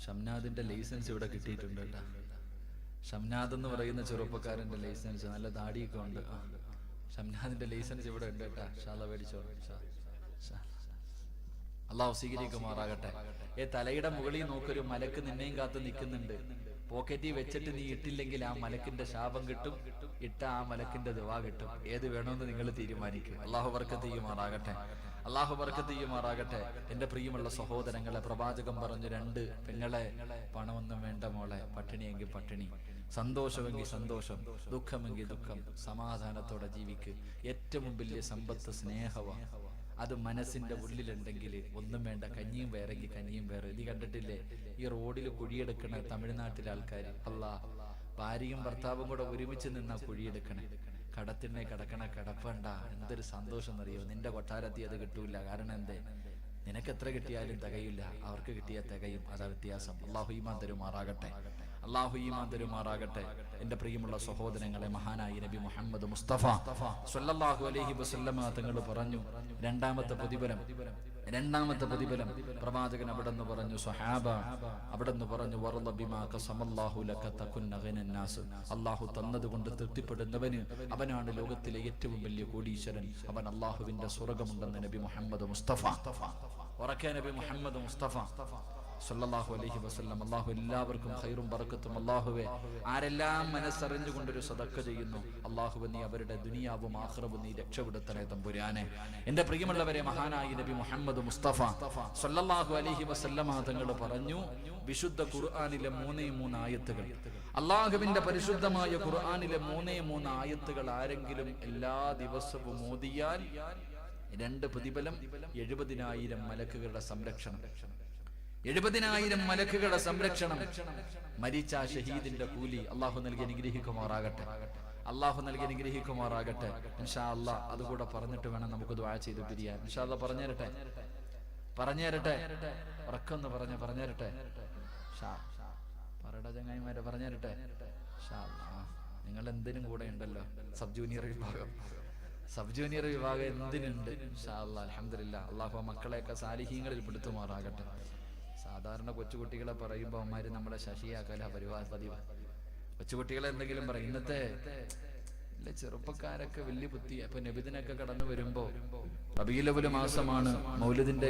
ഷംനാദിന്റെ ലൈസൻസ് ഇവിടെ കിട്ടിയിട്ടുണ്ട് കേട്ടാ. ഷംനാദ് എന്ന് പറയുന്ന ചെറുപ്പക്കാരന്റെ ലൈസൻസ്, നല്ല താടിയൊക്കെ ഉണ്ട്. ഷംനാദിന്റെ ലൈസൻസ് ഇവിടെ ഉണ്ട് കേട്ടാ. ഷാല മേടിച്ചോളൂ. അല്ലാഹു സ്വീകരിക്കുമാറാകട്ടെ. തലയുടെ മുകളിൽ നോക്കൊരു മലക്ക് നിന്നെയും കാത്ത് നിൽക്കുന്നുണ്ട്. പോക്കറ്റിൽ വെച്ചിട്ട് നീ ഇട്ടില്ലെങ്കിൽ ആ മലക്കിന്റെ ശാപം കിട്ടും, ഇട്ട ആ മലക്കിന്റെ ദുആ കിട്ടും. ഏത് വേണമെന്ന് നിങ്ങൾ തീരുമാനിക്കും. അല്ലാഹു ബർക്കത്ത് ചെയ്യുമാറാകട്ടെ. അല്ലാഹു ബർക്കത്ത് ചെയ്യുമാറാകട്ടെ. എന്റെ പ്രിയമുള്ള സഹോദരങ്ങളെ, പ്രവാചകൻ പറഞ്ഞു, രണ്ട് പെങ്ങളെ, പണമൊന്നും വേണ്ട മോളെ, പട്ടിണിയെങ്കിൽ പട്ടിണി, സന്തോഷമെങ്കിൽ സന്തോഷം, ദുഃഖമെങ്കിൽ ദുഃഖം, സമാധാനത്തോടെ ജീവിക്ക്. ഏറ്റവും വലിയ സമ്പത്ത് സ്നേഹമാണ്. അത് മനസ്സിന്റെ ഉള്ളിലുണ്ടെങ്കിൽ ഒന്നും വേണ്ട. കഞ്ഞിയും വേറെങ്കിൽ കഞ്ഞിയും വേറെ. നീ കണ്ടിട്ടില്ലേ ഈ റോഡിൽ കുഴിയെടുക്കണ തമിഴ്നാട്ടിലെ ആൾക്കാർ? അല്ലാ, ഭാര്യയും ഭർത്താവും കൂടെ ഒരുമിച്ച് നിന്നാ കുഴിയെടുക്കണേ. കടത്തിനെ കിടക്കണ കിടപ്പണ്ട. എന്തൊരു സന്തോഷം എന്നറിയോ? നിന്റെ കൊട്ടാരത്തിൽ അത് കിട്ടൂല. കാരണം എന്തേ? നിനക്ക് എത്ര കിട്ടിയാലും തികയില്ല, അവർക്ക് കിട്ടിയ തികയും. അതാ വ്യത്യാസം. അല്ലാഹു ഈമാൻ തരുമാറാകട്ടെ. അല്ലാഹു ഈമാൻ തരുമാറാകട്ടെ. എന്റെ പ്രിയമുള്ള സഹോദരങ്ങളെ, മഹാനായി നബി മുഹമ്മദ് മുസ്തഫ സ്വല്ലല്ലാഹു അലൈഹി വസല്ലമ തങ്ങൾ പറഞ്ഞു, രണ്ടാമത്തെ പ്രതിഫലം പ്രവാചകൻ അവിടെന്ന് പറഞ്ഞു, സ്വഹാബ അവിടെന്ന് പറഞ്ഞു, വറള ബിമാ ഖസമല്ലാഹു ലക തകുന്ന ഗനന്നാസ്. അല്ലാഹു തന്നതുകൊണ്ട് തൃപ്തിപ്പെടുന്നവന് അവനാണ് ലോകത്തിലെ ഏറ്റവും വലിയ കോടീശ്വരൻ. അവൻ അല്ലാഹുവിന്റെ സ്വർഗ്ഗമുണ്ടെന്ന് നബി മുഹമ്മദ് മുസ്തഫ. ഉറക്കെ നബി മുഹമ്മദ് മുസ്തഫ സല്ലല്ലാഹു അലൈഹി വസല്ലം. അല്ലാഹു എല്ലാവർക്കും ഖൈറും ബറക്കത്തും. അല്ലാഹുവേ, ആരെല്ലാം മനസ്സറിഞ്ഞുകൊണ്ടൊരു സദഖ ചെയ്യുന്നു, അല്ലാഹുവേ നീ അവരുടെ ദുനിയാവും ആഖിറവും നീ രക്ഷപ്പെടുത്തണേ തമ്പുരാനെ. എന്റെ പ്രിയമുള്ളവരെ, മഹാനായി നബി മുഹമ്മദ് മുസ്തഫ സല്ലല്ലാഹു അലൈഹി വസല്ലം തങ്ങൾ പറഞ്ഞു, വിശുദ്ധ ഖുർആനിലെ 3 ആയത്തുകൾ, അല്ലാഹുവിന്റെ പരിശുദ്ധമായ ഖുർആനിലെ 3 ആയത്തുകൾ ആരെങ്കിലും എല്ലാ ദിവസവും ഓതിയാൽ 2 പ്രതിഫലം, 70,000 മലക്കുകളുടെ സംരക്ഷണം. 70,000 മലക്കുകളുടെ സംരക്ഷണം. മരിച്ച ഷഹീദിന്റെ കൂലി അല്ലാഹു നൽകി അനുഗ്രഹിക്കുമാറാകട്ടെ. അല്ലാഹു നൽകി അനുഗ്രഹിക്കുമാറാകട്ടെ. ഇൻഷാ അല്ലാഹ് അതുകൂടെ പറഞ്ഞിട്ട് വേണം നമുക്ക് ദുആ ചെയ്ത് പിരിയാൻ. ഇൻഷാ അല്ലാഹ് പറഞ്ഞു തരട്ടെ. പറഞ്ഞു തരട്ടെ, ഉറക്കൊന്ന് പറഞ്ഞു തരട്ടെ. പറയട ചങ്ങായിമാരെ, പറഞ്ഞു തരട്ടെ. നിങ്ങൾ എന്തിനും കൂടെ ഉണ്ടല്ലോ. സബ് ജൂനിയർ വിഭാഗം എന്തിനുണ്ട്. അൽഹംദുലില്ലാ. അള്ളാഹു മക്കളെയൊക്കെ സാലിഹീങ്ങളിൽ പെടുത്തുമാറാകട്ടെ. സാധാരണ കൊച്ചുകുട്ടികളെ പറയുമ്പോൾ അവന്മാര് നമ്മളെ ശശിയാക്കല പതിവ്. കൊച്ചുകുട്ടികളെ എന്തെങ്കിലും പറയും. ഇന്നത്തെ ചെറുപ്പക്കാരൊക്കെ വലിയ ബുദ്ധി. അപ്പൊ നബിദിനൊക്കെ കടന്നു വരുമ്പോ റബീഉൽ അവ്വൽ മാസമാണ്, മൗലിദിന്റെ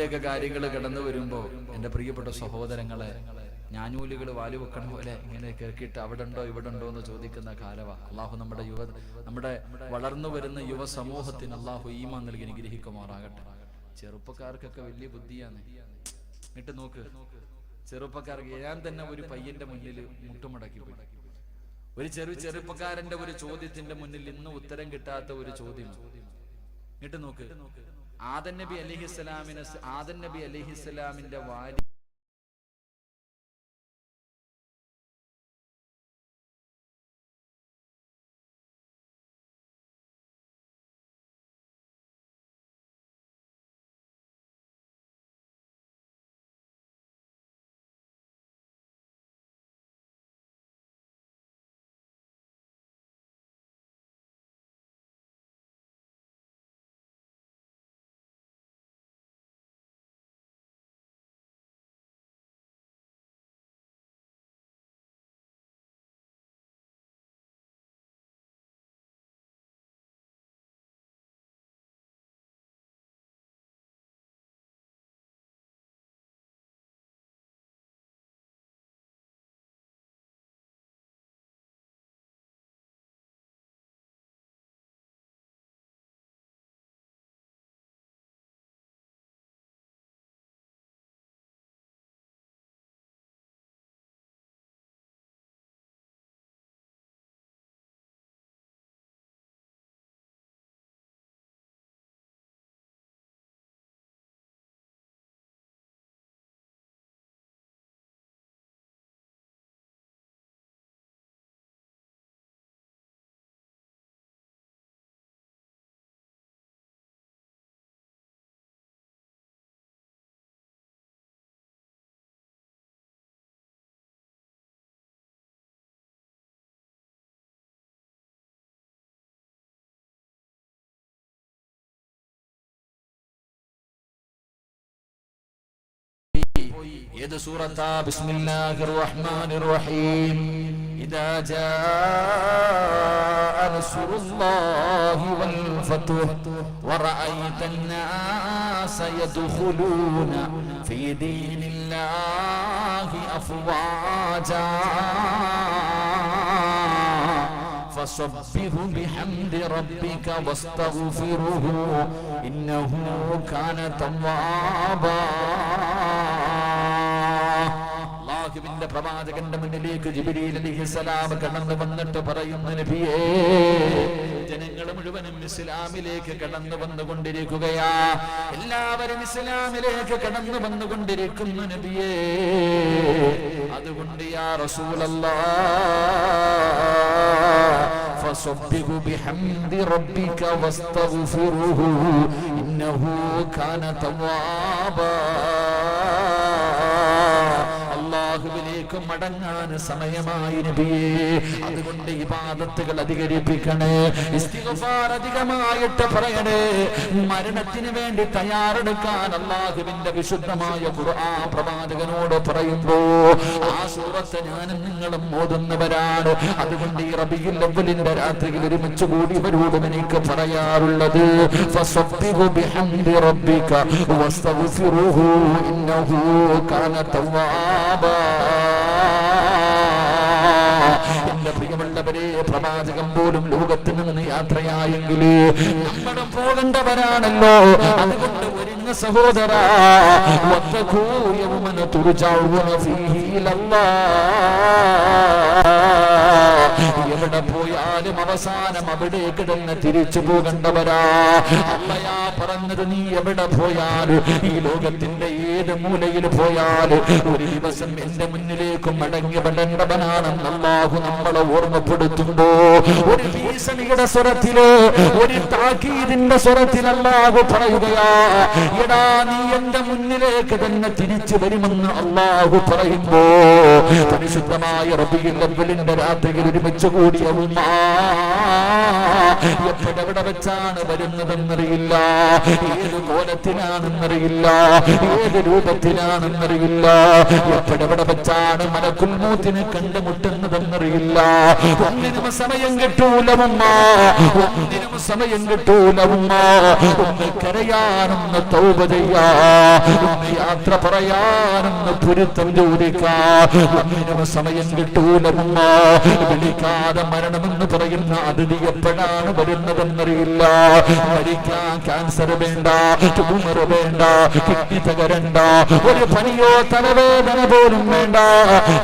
ഒക്കെ കാര്യങ്ങൾ കടന്നു വരുമ്പോ എന്റെ പ്രിയപ്പെട്ട സഹോദരങ്ങളെ, ഞാനൂലുകൾ വാലു വെക്കണ പോലെ ഇങ്ങനെ കേൾക്കിയിട്ട് അവിടെ ഉണ്ടോ ഇവിടെ ഉണ്ടോ എന്ന് ചോദിക്കുന്ന കാലവാ. അള്ളാഹു നമ്മുടെ വളർന്നു വരുന്ന യുവ സമൂഹത്തിന് അള്ളാഹു ഈമാൻ നൽകി അനുഗ്രഹിക്കുമാറാകട്ടെ. ചെറുപ്പക്കാർക്കൊക്കെ വലിയ ബുദ്ധിയാണ്. എന്നിട്ട് നോക്ക്, ചെറുപ്പക്കാർക്ക് ഞാൻ തന്നെ ഒരു പയ്യന്റെ മുന്നിൽ മുട്ടുമടക്കി പോയി. ഒരു ചെറുപ്പക്കാരന്റെ ഒരു ചോദ്യത്തിന്റെ മുന്നിൽ ഇന്ന് ഉത്തരം കിട്ടാത്ത ഒരു ചോദ്യം. എന്നിട്ട് നോക്ക്, ആദം നബി അലൈഹിസ്സലാമിന്റെ വാരി ഏത് സൂറത്താ? ബിസ്മില്ലാഹിർ റഹ്മാനിർ റഹീം. ഇദാ ജാഅ നസ്റുല്ലാഹി വൽ ഫത്ഹ് വറഅയ്തൻ നാസ യദ്ഖുലൂന ഫീ ദീനില്ലാഹി അഫ്വാജാ فسبح بحمد ربك واستغفره إنه كان توابا. അല്ലാഹുവിന്റെ പ്രവാചകന്റെ മുന്നിലേക്ക് ജിബ്രീൽ അലൈഹിസ്സലാം കടന്നു വന്നിട്ട് പറയുന്നു, നബിയേ, ജനങ്ങൾ മുഴുവനും ഇസ്ലാമിലേക്ക് കടന്നു വന്നുകൊണ്ടിരിക്കുകയാ. എല്ലാവരും ഇസ്ലാമിലേക്ക് കടന്നു വന്നുകൊണ്ടിരിക്കുന്നു നബിയേ. അതുകൊണ്ട് യാ റസൂലല്ലാഹ് فسبح بحمد ربك واستغفره إنه كان توابا. അല്ലാഹുവിലേക്ക് മടങ്ങാൻ സമയമായി നബിയേ. അതുകൊണ്ട് ഇബാദത്തുകൾ അധികരിപ്പിക്കണേ, ഇസ്തിഗ്ഫാർ അധികമായിട്ട് പറയണേ. മരണത്തിന് വേണ്ടി തയ്യാറെടുക്കാൻ അല്ലാഹുവിന്റെ വിശുദ്ധമായ ഖുർആൻ പ്രവാചകനോട് പറയുമ്പോ ആ സൂറത്ത് ഞാനും നിങ്ങളും ഓതുന്നവരാണ്. അതുകൊണ്ട് ഈ റബീഉൽ അവ്വലിന്റെ രാത്രിയിൽ ഒരുമിച്ച് കൂടിയവരോടും എനിക്ക് പറയാറുള്ളത്, ഫസബ്ബിഹു ബിഹംദി റബ്ബിക വസ്തഗ്ഫിറുഹു ഇന്നഹു കാന തവ്വാബാ. എന്റെ പ്രിയമുള്ളവരെ, പ്രവാചകൻ പോലും ലോകത്തിൽ നിന്ന് യാത്രയായെങ്കിൽ നമ്മളും പോകേണ്ടവരാണല്ലോ. അതുകൊണ്ട് ഒരുങ്ങ സഹോദരാ, വത്തഖൂ യൗമൻ തുർജഊന ഫീഹി ഇലല്ലാഹ്. എവിടെ പോയാലും അവസാനം അവിടേക്ക് തന്നെ തിരിച്ചു പോകേണ്ടവരാ. അല്ലയാ പറഞ്ഞത്, നീ എവിടെ പോയാലും, ഈ ലോകത്തിന്റെ ഏത് ഏത് മൂലയിൽ പോയാൽ ഒരു ദിവസം എന്റെ മുന്നിലേക്ക് മടങ്ങി വരേണ്ടവനാണെന്ന് അല്ലാഹു നമ്മളെ ഓർമ്മപ്പെടുത്തുമ്പോ ഒരു ഭീഷണിയുടെ സ്വരത്തില് ഒരു താക്കീതിന്റെ സ്വരത്തിൽ അല്ലാഹു പറയുകയാ, എടാ നീ എന്റെ മുന്നിലേക്ക് തന്നെ തിരിച്ചു വരുമെന്ന് അല്ലാഹു പറയുമ്പോ പരിശുദ്ധമായ റബീഉൽ അവ്വലിന്റെ രാത്രിയിൽ ഒരുമിച്ച് കൂടിയ ഉമ്മ എപ്പോഴെവിടെ വെച്ചാണ് വരുന്നതെന്നറിയില്ല, ഏത് കോലത്തിലാണെന്നറിയില്ല, ഏത് രൂപത്തിലാണെന്നറിയില്ല, എപ്പോഴെവിടെ വെച്ചാണ് മലക്കുൽ മൗത്തിനെ കണ്ടുമുട്ടുന്നതെന്നറിയില്ല. ഒന്നിനും സമയം കിട്ടൂല ഉമ്മ, ഒന്നിനും സമയം കിട്ടൂല ഉമ്മ. ഒന്ന് കരയാനൊന്ന് തൗബ ചെയ്യാ, ഒന്ന് യാത്ര പറയാനൊന്ന് പൊരുത്തം ചോദിക്കാ, ഒന്നിനും സമയം കിട്ടൂല ഉമ്മ. വിളിക്കാതെ മരണമെന്ന് പറയുന്ന അതിഥി എപ്പോഴാണ് വരുന്നതെന്നറിയില്ല. മരിക്കാൻ ക്യാൻസർ വേണ്ട, ട്യൂമർ വേണ്ട, കിഡ്നി തകരണ്ട, ഒരു പനിയോ തലവേദന പോലും വേണ്ട.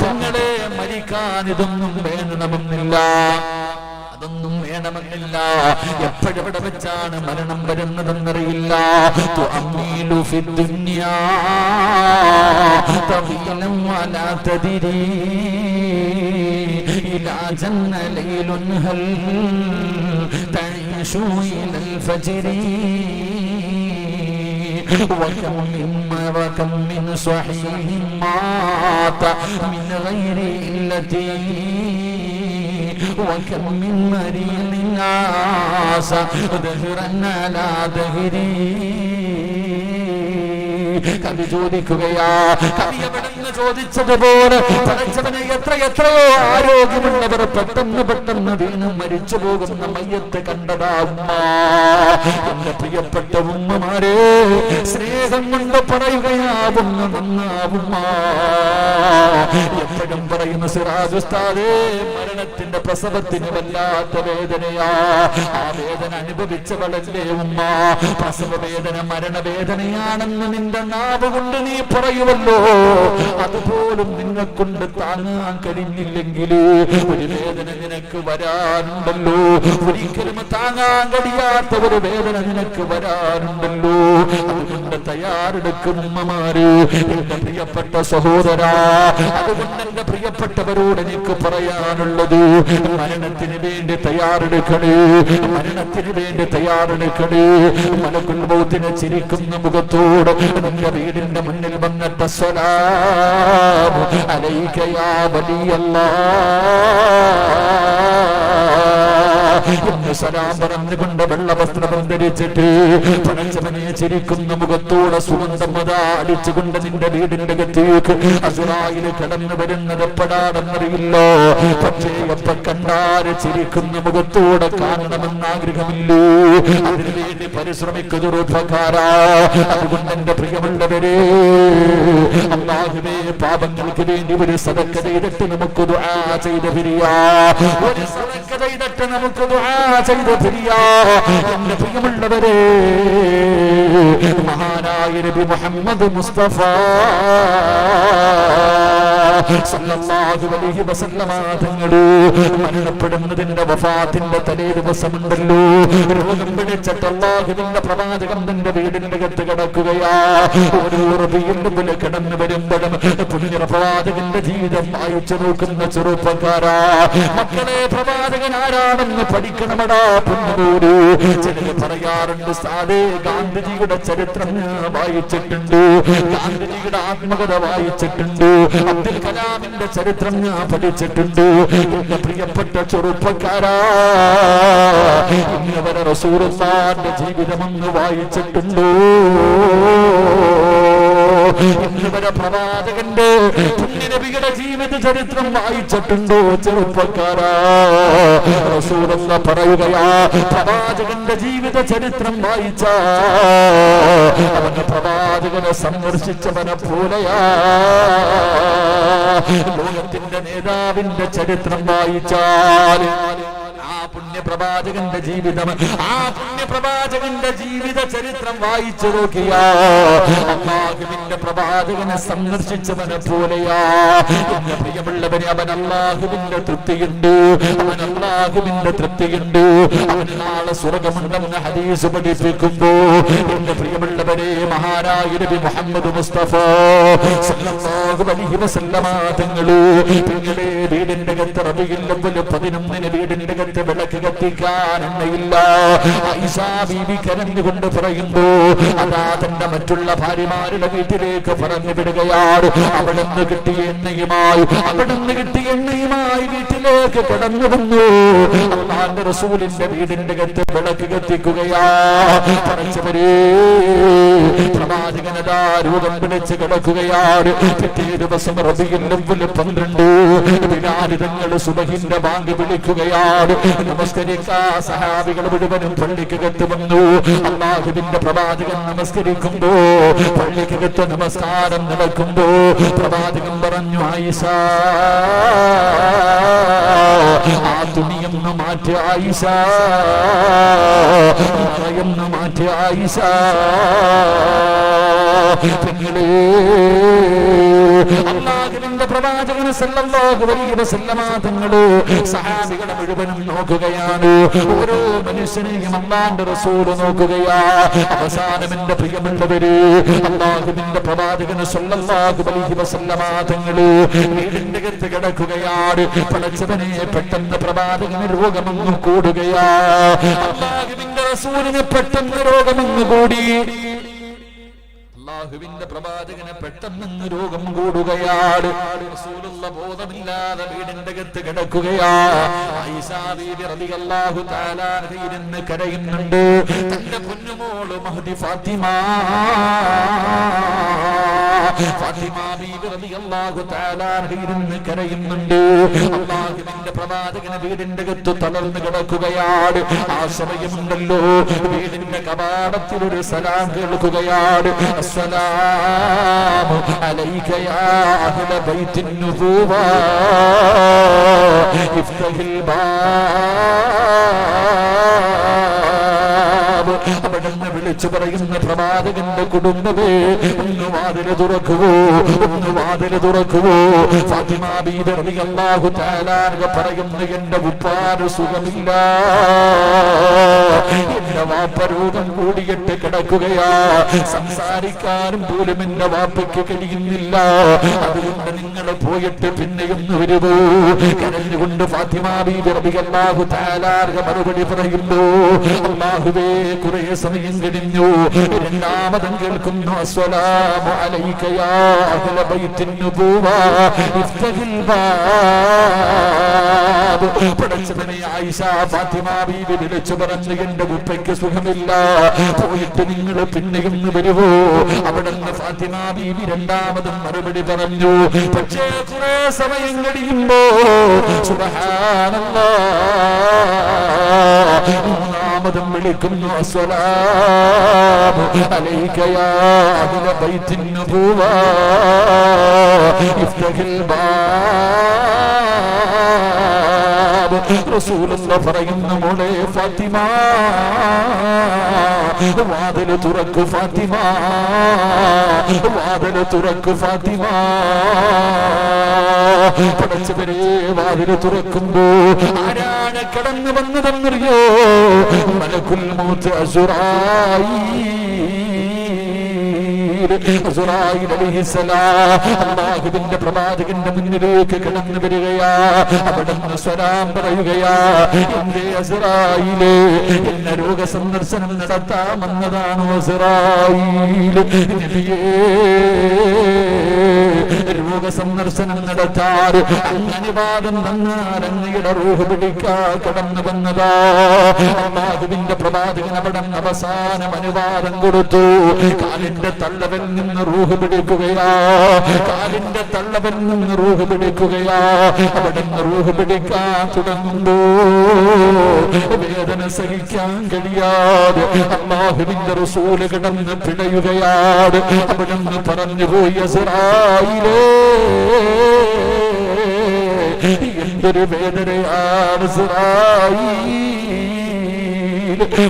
നിങ്ങളെ മരിക്കാൻ ഇതൊന്നും വേണമെന്നില്ല, അതൊന്നും വേണമെന്നില്ല. എപ്പോഴെവിടെ വെച്ചാണ് മരണം വരുന്നതെന്നറിയില്ല. തുഅമ്മീലു ഫിദ്ദുനിയാ തവീലൻ വലാ തദ്രീ ഇലാ ജന്ന ലൈലുൻ ഹൽ തഈശു ഇലൽ ഫജ്രി وكم من صحيح مات من غير علة وكم من مريض عاش دهرا على دهري. കവി ചോദിക്കുകയാ, കവി എവിടെന്ന് ചോദിച്ചതുപോലെ പഠിച്ചവന് എത്രയോ ആരോഗ്യമുള്ളവർ പെട്ടെന്ന് വീണ് മരിച്ചു പോകുന്ന മയ്യത്ത് കണ്ടതാ ഉമ്മ. എന്റെ പ്രിയപ്പെട്ട ഉമ്മമാരെ, സ്നേഹം കൊണ്ട് പറയുകയാവുന്ന നന്നാവുമ്മ. എപ്പോഴും പറയുന്ന സിറാജ് ഉസ്താദേ, മരണത്തിന്റെ പ്രസവത്തിന് വല്ലാത്ത വേദനയാ. ആ വേദന അനുഭവിച്ചവളല്ലേ ഉമ്മ. പ്രസവ വേദന മരണവേദനയാണെന്ന് നിന്റെ നാവ് കൊണ്ട് നീ പറയുമല്ലോ, അതുപോലും നിന്നെ കൊണ്ട് താങ്ങാൻ കഴിഞ്ഞില്ലെങ്കിൽ ഒരു വേദന നിനക്ക് വരാനുണ്ടല്ലോ. ഒരിക്കലും താങ്ങാൻ കഴിയാത്ത ഒരു വേദന നിനക്ക് വരാനുണ്ടല്ലോ. അതുകൊണ്ട് തയ്യാറെടുക്കും ഉമ്മമാര്, എന്റെ പ്രിയപ്പെട്ട സഹോദരാ. അതുകൊണ്ട് എന്റെ പ്രിയപ്പെട്ടവരോട് എനിക്ക് പറയാനുള്ളത്, മരണത്തിന് വേണ്ടി തയ്യാറെടുക്കണേ, മരണത്തിന് വേണ്ടി തയ്യാറെടുക്കണേ. മലക്കുൽ മൗത്തിനെ ചിരിക്കുന്ന മുഖത്തോട് നിന്റെ വീടിന്റെ മുന്നിൽ വന്നിട്ട് അസ്സലാമു അലൈക യാ വലിയല്ലാഹ് എന്ന് സലാം പറഞ്ഞുകൊണ്ട് വെള്ള വസ്ത്രം ധരിച്ചിട്ട് പടച്ചവനെ ചിരിക്കുന്ന മുഖത്തോടെ സുഗന്ധം അടിച്ചുകൊണ്ട് നിന്റെ വീടിന്റെ അകത്തേക്ക് അസ്റായിൽ കടന്നു വരുന്നത് എപ്പോഴാണെന്നറിയില്ലോ. പക്ഷേ എപ്പ കണ്ടാല് ചിരിക്കുന്ന മുഖത്തോടെ കാണണമെന്ന് ആഗ്രഹമില്ലോ. അതിനുവേണ്ടി പരിശ്രമിക്കുന്ന ചെറുപ്പക്കാരാ. അതുകൊണ്ട് എന്റെ പ്രിയമുള്ളവരെ, അല്ലാഹുവേ, പാപങ്ങൾക്ക് വേണ്ടി ഒരു സദഖ ചെയ്തിട്ട് നമുക്ക് ദുആ ചെയ്ത് പിരിയാ, ഒരു സദഖ ചെയ്തിട്ട് നമുക്ക് ദുആ ചെയ്ത് പിരിയാ. എന്റെ പ്രിയമുള്ളവരെ, മഹാനായ നബി മുഹമ്മദ് മുസ്തഫ സല്ലല്ലാഹു അലൈഹി വസല്ലമ തങ്ങൾ മരണപ്പെടുന്നതിന്റെ വഫാത്തിന്റെ തലേ ദിവസമുണ്ടല്ലോ, രോഗം പിടിച്ചിട്ട് അല്ലാഹുവിന്റെ പ്രവാചകൻ തന്റെ വീടിന്റെ അകത്ത് കിടക്കുകയാ. ഓരോ റബീഉൽ അവ്വൽ കടന്നു വരുമ്പോഴും പുണ്യ പ്രവാചകന്റെ ജീവിതം വായിച്ചു നോക്കുന്ന ചെറുപ്പക്കാരാ, മക്കളെ, പ്രവാചകൻ ആരാണെന്ന് പഠിക്കണമടാ പൊന്നുപോരു. ചിലര് പറയാറുണ്ട്, സാദേ ഗാന്ധിജിയുടെ ചരിത്രം ഞാൻ വായിച്ചിട്ടുണ്ട്, ഗാന്ധിജിയുടെ ആത്മകഥ വായിച്ചിട്ടുണ്ട്, അബ്ദുൽ കലാമിന്റെ ചരിത്രം ഞാൻ പഠിച്ചിട്ടുണ്ട്. എന്റെ പ്രിയപ്പെട്ട ചെറുപ്പക്കാരാ, ഇന്നവരെ റസൂലുള്ളാഹിന്റെ ജീവിതമൊന്ന് വായിച്ചിട്ടുണ്ടോ? ഇന്നവരെ പ്രവാചകന്റെ പുണ്യനബിയുടെ ജീവിത ചരിത്രം വായിച്ചിട്ടുണ്ടോ? ചെറുപ്പക്കാരാ, റസൂലുള്ളാഹി പറയുകയാ, പ്രവാചകന്റെ ജീവിത ചരിത്രം വായിച്ച അവന്റെ പ്രവാചകനെ സന്ദർശിച്ചവനെ പോലെയാ. ലോകത്തിന്റെ നേതാവിന്റെ ചരിത്രം വായിച്ചാൽ ആ പുണ്യപ്രവാചകന്റെ ജീവിതം, ആ പുണ്യപ്രവാചകന്റെ ജീവിത ചരിത്രം വായിച്ചു നോക്കിയാ അല്ലാഹുവിന്റെ പ്രവാചകനെ സന്ദർശിച്ചവനെ പോലെയാ. എന്റെ പ്രിയമുള്ളവരെ, അവൻ അല്ലാഹുവിന്റെ തൃപ്തിയുണ്ട്, അവൻ അല്ലാഹുവിന്റെ തൃപ്തിയുണ്ട്, അവന് നാളെ സ്വർഗമുണ്ടെന്ന് ഹദീസ് പഠിപ്പിക്കുമ്പോ എന്റെ പ്രിയമുള്ളവരെ, മഹാനായ നബി മുഹമ്മദ് മുസ്തഫ സല്ലല്ലാഹു അലൈഹി വസല്ലമ തങ്ങള് നിങ്ങളെ വീടിന്റെ അകത്ത് റബീഉൽ അവ്വൽ 11 വീടിന്റെ അകത്ത് വിളക്ക് കത്തിക്കാൻ എണ്ണയില്ല. ആയിഷ ബീവി കരഞ്ഞുകൊണ്ട് പറയുമ്പോ അതാ തന്റെ മറ്റുള്ള ഭാര്യമാരുടെ വീട്ടിലേക്ക് പറഞ്ഞു വിടുകയാണ്. അവിടുന്ന് കിട്ടിയ എണ്ണയുമായി വീട്ടിലേക്ക് കടന്നു വന്നു. അല്ലാഹുവിന്റെ റസൂലിന്റെ വീടിന്റെ അകത്ത് വിളക്ക് കത്തിക്കുകയാ. പടച്ചവരേ, പ്രവാചകനതാ രോഗം പിടിച്ച് കിടക്കുകയാണ്. പിറ്റേ ദിവസം റബീഉൽ അവ്വൽ 12 ബിലാൽ തങ്ങൾ സുബഹിന്റെ ബാങ്ക് വിളിക്കുകയാണ്. നമസ്കരിക്കാൻ സഹാബികൾ മുഴുവനും പള്ളിക്കകത്ത് വന്നു. അല്ലാഹുവിന്റെ പ്രവാചകൻ നമസ്കരിക്കുമ്പോ പള്ളിക്കകത്ത് നമസ്കാരം നടക്കുമ്പോ പ്രവാചകൻ പറഞ്ഞു, ആയിഷ ആ തുണിയൊന്ന് മാറ്റി, ആയിഷ മറയൊന്ന് മാറ്റി, ആയിഷ പെങ്ങളേ. അല്ലാഹുവിന്റെ പ്രവാചകൻ സല്ലല്ലാഹു അലൈഹി വസല്ലമ തങ്ങള് സഹാബികളെ മുഴുവനും നോക്കുകയാണ്. ഓരോ മനുഷ്യനെയും അല്ലാഹുവിന്റെ റസൂൽ നോക്കുകയാ. അവസാനം എന്റെ പ്രിയമുള്ളവര്, അല്ലാഹുവിന്റെ പ്രവാചകൻ സല്ലല്ലാഹു അലൈഹി വസല്ലമ തങ്ങള് വീടിന്റെ അകത്ത് കിടക്കുകയാണ്. പടച്ചവനെ, പെട്ടെന്ന് പ്രവാചകന് രോഗമൊന്നും കൂടുകയാ. അല്ലാഹുവിന്റെ റസൂലിന് പെട്ടെന്ന് രോഗമൊന്നും കൂടി. അല്ലാഹുവിന്റെ പ്രവാചകന് പെട്ടെന്ന് രോഗം കൂടുകയാണ്. റസൂലുള്ള ബോധമില്ലാതെ വീടിന്റെ അകത്ത് കിടക്കുകയാ. ആയിഷ ബീവി റളിയല്ലാഹു തആല അൻഹ ഇരുന്ന് കരയുന്നുണ്ട്. തന്റെ പൊന്നുമോള് മഹ്ദി ഫാത്തിമ ബീവി റളിയല്ലാഹു തആല അൻഹ ഇരുന്ന് കരയുന്നുണ്ട്. അല്ലാഹുവിന്റെ പ്രവാചകന് വീടിന്റെ അകത്ത് തളർന്നു കിടക്കുകയാണ്. ആ സമയമുണ്ടല്ലോ, വീടിന്റെ കവാടത്തിൽ ഒരു സലാം കേൾക്കുകയാണ്. السلام عليك يا أهل بيت النبوة افتح الباب. അവിടുന്ന് വിളിച്ചു പറയുന്ന പ്രവാചകന്റെ കുടുംബമേ, ഒന്ന് വാതില് തുറക്കുവോ, ഒന്ന് വാതില് തുറക്കുവോ. ഫാത്തിമ ബീവി റളിയല്ലാഹു തആല അൻഹ പറയുന്നു, എന്റെ ഉപ്പാന് സുഖമില്ല, എന്റെ വാപ്പ രോഗം കൂടിയിട്ട് കിടക്കുകയാ, സംസാരിക്കാനും പോലും എന്റെ വാപ്പയ്ക്ക് കഴിയുന്നില്ല. അതുകൊണ്ട് നിങ്ങൾ പോയിട്ട് പിന്നെയൊന്ന് വരുവോ. കരഞ്ഞുകൊണ്ട് ഫാത്തിമ ബീവി റളിയല്ലാഹു തആല അൻഹ മറുപടി പറയുന്നു, അല്ലാഹുവേ, കുറെ സമയം കഴിഞ്ഞു. രണ്ടാമതും കേൾക്കുന്നു, അസ്സലാമു അലൈക യാ അഹ്ല ബൈത്തിൻ നുബുവ ഇഫ്തഹിൽ ബാബ്. പടച്ചവനെ, ആയിഷ ഫാത്തിമ ബീവി വിളിച്ചു പറഞ്ഞു, എന്റെ ഉപ്പയ്ക്ക് സുഖമില്ല, പോയിട്ട് നിങ്ങൾ പിന്നെയൊന്ന് വരുവോ. അവിടുന്ന് ഫാത്തിമ ബീവി രണ്ടാമതും മറുപടി പറഞ്ഞു. പക്ഷേ കുറെ സമയം കഴിയുമ്പോ സുബ്ഹാനല്ലാഹ്, മൂന്നാമതും വിളിക്കുന്നു, അസ്സലാമു അലൈക യാ അഹ്ല ബൈത്തിൻ നുബുവ ഇഫ്തഹിൽ ബാബ്. റസൂലുള്ള പറയുന്നു, മോളെ ഫാത്തിമ, വാതില് തുറക്കു ഫാത്തിമ, വാതില് തുറക്കു ഫാത്തിമ. പടച്ചവരെ, വാതില് തുറക്കുമ്പോ ആരാണ് കടന്നു വന്നതെന്നറിയോ? മലക്കുൽ മൗത്ത് അസ്റായീൽ അലൈഹിസ്സലാം അല്ലാഹുവിന്റെ പ്രവാചകന്റെ മുന്നിലേക്ക് കടന്നു വരികയാ. അവിടുന്ന് സലാം പറയുകയാ, എന്റെ അസ്റായീലേ, എന്നെ രോഗസന്ദർശനം നടത്താമെന്നതാണോ അസ്റായീൽ? നബിയേ, രോഗസന്ദർശനം നടത്താറ് അങ്ങനെ വാദം തന്നാൽ അങ്ങയുടെ റൂഹ് പിടിക്കാൻ കടന്നു വന്നതാ. അല്ലാഹുവിന്റെ പ്രവാചകൻ അവിടെ അവസാനം അനുവാദം കൊടുത്തു. കാലിന്റെ തള്ളവൻ നിന്ന് റൂഹ് പിടിക്കുകയാ, കാലിന്റെ തള്ളവൻ നിന്ന് റൂഹ് പിടിക്കുകയാ. അവിടെ റൂഹ് പിടിക്കാൻ തുടങ്ങുമ്പോ വേദന സഹിക്കാൻ കഴിയാതെ അല്ലാഹുവിന്റെ റസൂല് കിടന്ന് പിടയുകയാണ്. അവിടെ പറഞ്ഞു പോയി, അസ്റായീലേ, എന്തൊരു വേദനയാണ് അസ്റായീൽ.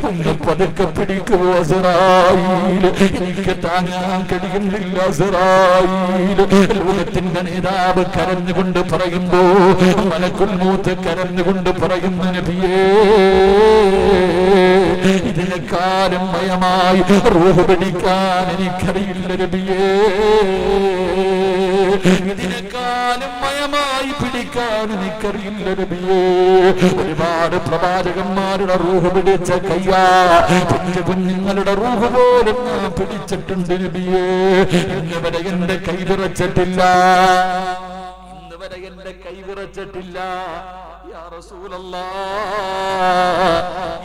ഒന്ന് പതുക്കെ പിടിക്കുവോ അസ്റായീൽ, എനിക്ക് താങ്ങാൻ കഴിയുന്നില്ല അസ്റായീൽ. ലോകത്തിന്റെ നേതാവ് കരഞ്ഞുകൊണ്ട് പറയുമ്പോ മലക്കുൽ മൗത്ത് കരഞ്ഞുകൊണ്ട് പറയുന്നു, നബിയേ ഇതിനെക്കാലം മയമായി റൂഹ് പിടിക്കാൻ എനിക്കറിയില്ല നബിയേ, ഇതിനെക്കാലം മയമായി പിടിക്കാൻ എനിക്കറിയില്ല നബിയേ. ഒരുപാട് പ്രവാചകന്മാരുടെ റൂഹ് പിടിച്ച കയ്യാ, കുഞ്ഞു കുഞ്ഞുങ്ങളുടെ റൂഹ് പോലും ഞാൻ പിടിച്ചിട്ടുണ്ട് നബിയേ. ഇന്നുവരെ എന്റെ കൈ വിറച്ചിട്ടില്ല, ഇന്നുവരെ എന്റെ കൈ വിറച്ചിട്ടില്ല യാ റസൂലല്ലാഹ്.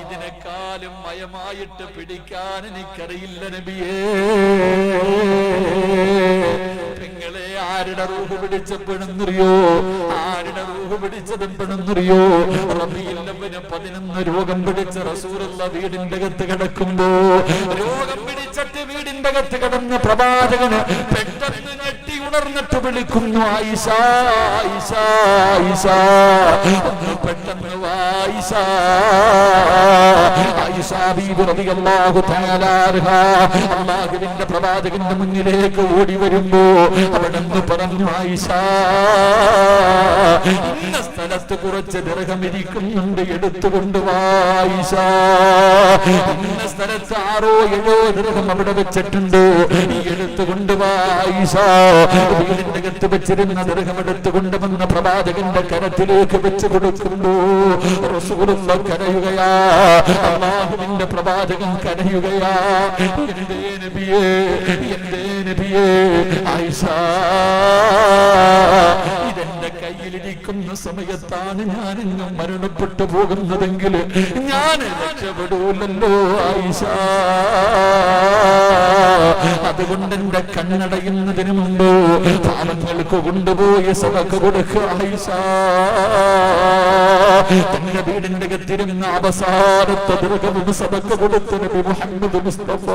ഇതിനെക്കാളും മയമായിട്ട് പിടിക്കാൻ എനിക്കറിയില്ല നബിയേ. നിങ്ങളെ ആരുടെ റൂഹ് പിടിച്ചപ്പോഴെന്നറിയോ, ആരുടെ റൂഹ് പിടിച്ചതെപ്പോഴെന്നറിയോ, റബീഉൽ അവ്വൽ 11 രോഗം പിടിച്ച റസൂലുള്ളാഹ് വീടിന്റെ അകത്ത് കിടക്കുമ്പോ, രോഗം പിടിച്ചിട്ട് വീടിന്റെ അകത്ത് കിടന്ന പ്രവാചകന് പെട്ടെന്ന് ഞെട്ടി ഉണർന്നിട്ട് വിളിക്കുന്നു, ആയിഷ ആയിഷ ആയിഷ, പെട്ടെന്ന് ആയിഷ ആയിഷ ബീബി റളിയല്ലാഹു തആല അൻഹാ അല്ലാഹുവിന്റെ പ്രവാചകന്റെ മുന്നിലേക്ക് ഓടി വരുമ്പോ അവിടെന്ന് പറഞ്ഞു, ആയിഷ ഇന്ന സ്ഥലത്ത് കുറച്ച് ദിർഹം ഇരിക്കുന്നുണ്ട്, എടുത്തുകൊണ്ട് വാ ആയിഷ. ഇന്ന സ്ഥലത്ത് 6 or 7 ദിർഹം അവിടെ വെച്ചിട്ടുണ്ട്, എടുത്തുകൊണ്ട് വാ ആയിഷ. വീടിന്റെ അകത്ത് വെച്ചിരുന്ന ദിർഹം എടുത്തുകൊണ്ട് വന്ന പ്രവാചകന്റെ കരത്തിലേക്ക് വെച്ച് കൊടുക്കുമ്പോ റസൂലുള്ളാഹ് കരയുകയാ, അല്ലാഹുവിന്റെ പ്രവാചകൻ കരയുകയാ, എന്തേ നബിയേ എന്തേ നബിയേ. ആയിഷ ഇതെന്റെ കയ്യിലിരിക്കുന്ന സമയത്താണ് ഞാൻ ഇന്ന് മരണപ്പെട്ടു പോകുന്നതെങ്കിൽ ഞാൻ രക്ഷപ്പെടൂലല്ലോ ആയിഷ. അതുകൊണ്ട് എന്റെ കണ്ണടയുന്നതിന് മുമ്പ് പാവങ്ങൾക്ക് കൊണ്ടുപോയി സദഖ കൊടുക്കുക ആയിഷ. തന്റെ വീടിന്റെ അകത്തിരുന്ന അവസാനത്തെ ദിർഹവും സദഖ കൊടുത്ത നബി മുഹമ്മദ് മുസ്തഫ.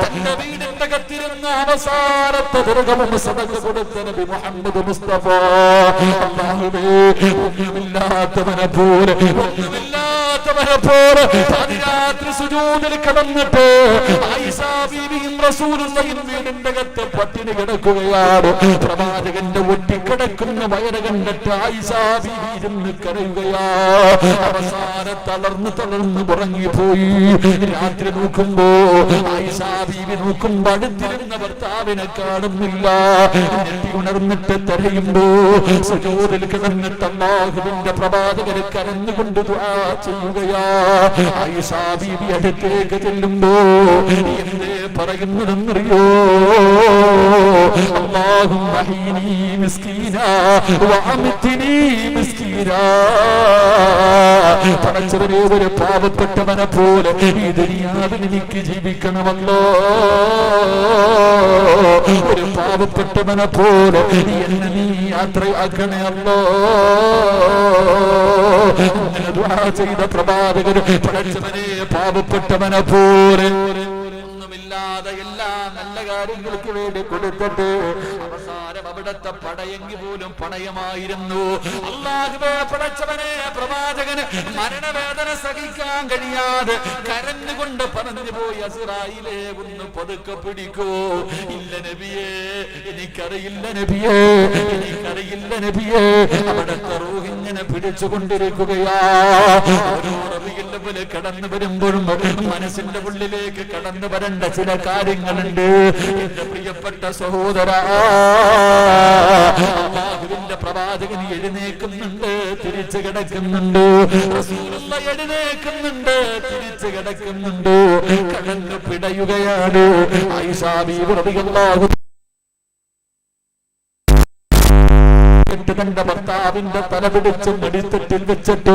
തന്റെ വീടിന്റെ അകത്തിരുന്ന അവസാനത്തെ ദിർഹവും സദഖ കൊടുത്ത നബി മുഹമ്മദ് മുസ്തഫ. അല്ലാഹുവേ, ഒന്നുമില്ലാത്തവനെ പോലെ ഒന്നുമില്ലാത്തവനെ പോലെ പാതിരാത്രി സുജൂദിൽ കിടന്നിട്ട് ആയിഷ ബീവിയും റസൂലുള്ളാഹിയും വീടിന്റെ അകത്ത് പട്ടിണി കിടക്കുകയാണ്. പ്രവാചകന്റെ ഒട്ടിക്കിടക്കുന്ന വയറ് കണ്ടിട്ട് ആയിഷ ബീവി ഇരുന്ന് കരയുകയാ. അവസാനം തളർന്ന് ഉറങ്ങിപ്പോയി. രാത്രി നോക്കുമ്പോ ആയിഷ ബീവി നോക്കുമ്പോ അടുത്തിരുന്ന ഭർത്താവിനെ കാണുന്നില്ല. ഞെട്ടി ഉണർന്നിട്ട് തെരയുമ്പോ സുജൂദിൽ കിടന്നിട്ട് അല്ലാഹുവിന്റെ പ്രവാചകനെ കരഞ്ഞുകൊണ്ട് ദുആ ചെയ്യുകയാ. ആയിഷ ബീവി അടുത്തേക്ക് ചെല്ലുമ്പോ എന്തേ പറയുന്നതെന്നറിയോ, അല്ലാഹുമ്മ ഹീനി മിസ്കീനാ വഅമിത്നി മിസ്കീനാ. പടച്ചവനെ, ഒരു പാവപ്പെട്ടവനെ പോലെ ഈ ദുനിയാവിൽ എനിക്ക് ജീവിക്കണമല്ലോ, ഒരു പാവപ്പെട്ടവനെ പോലെ എന്നെ നീ യാത്രയാക്കണേ അല്ലോ. അങ്ങനെ ദുആ ചെയ്ത പ്രവാചകൻ പടച്ചവനെ പാവപ്പെട്ടവനെ പോലെ ഒന്നുമില്ലാതെ എല്ലാ നല്ല കാര്യങ്ങൾക്ക് വേണ്ടി കൊടുത്തിട്ട് അവസാനം അവിടത്തെ പടയെങ്കി പോലും പണയമായിരുന്നു. അല്ലാഹുവേ, പടച്ചവനെ, പ്രവാചകന് മരണവേദന സഹിക്കാൻ കഴിയാതെ കരഞ്ഞുകൊണ്ട് പറഞ്ഞു പോയി, അസ്റായീലേ ഒന്ന് പതുക്കെ പിടിക്കൂ. ഇല്ല നബിയേ, എനിക്കറിയില്ല നബിയേ, എനിക്കറിയില്ല നബിയേ. അവിടത്തെ റൂഹ് ഇങ്ങനെ പിടിച്ചുകൊണ്ടിരിക്കുകയാ. ഓരോ റബീഉൽ അവ്വൽ കടന്നു വരുമ്പോഴും മനസ്സിന്റെ ഉള്ളിലേക്ക് കടന്നു വരേണ്ട ചില കാര്യങ്ങളുണ്ട്. എന്റെ പ്രിയപ്പെട്ട സഹോദരാ, അല്ലാഹുവിന്റെ പ്രവാചകൻ എഴുന്നേൽക്കുന്നുണ്ട്, തിരിച്ചു കിടക്കുന്നുണ്ട്. റസൂലുള്ളാഹി എഴുന്നേൽക്കുന്നുണ്ട്, തിരിച്ചു കിടക്കുന്നുണ്ട്. കടന്നു പിടയുകയാണ്. ആയിഷ ബീവി റളിയല്ലാഹു തന്റെ ഭർത്താവിന്റെ തല പിടിച്ച് മടിത്തട്ടിൽ വെച്ചിട്ട്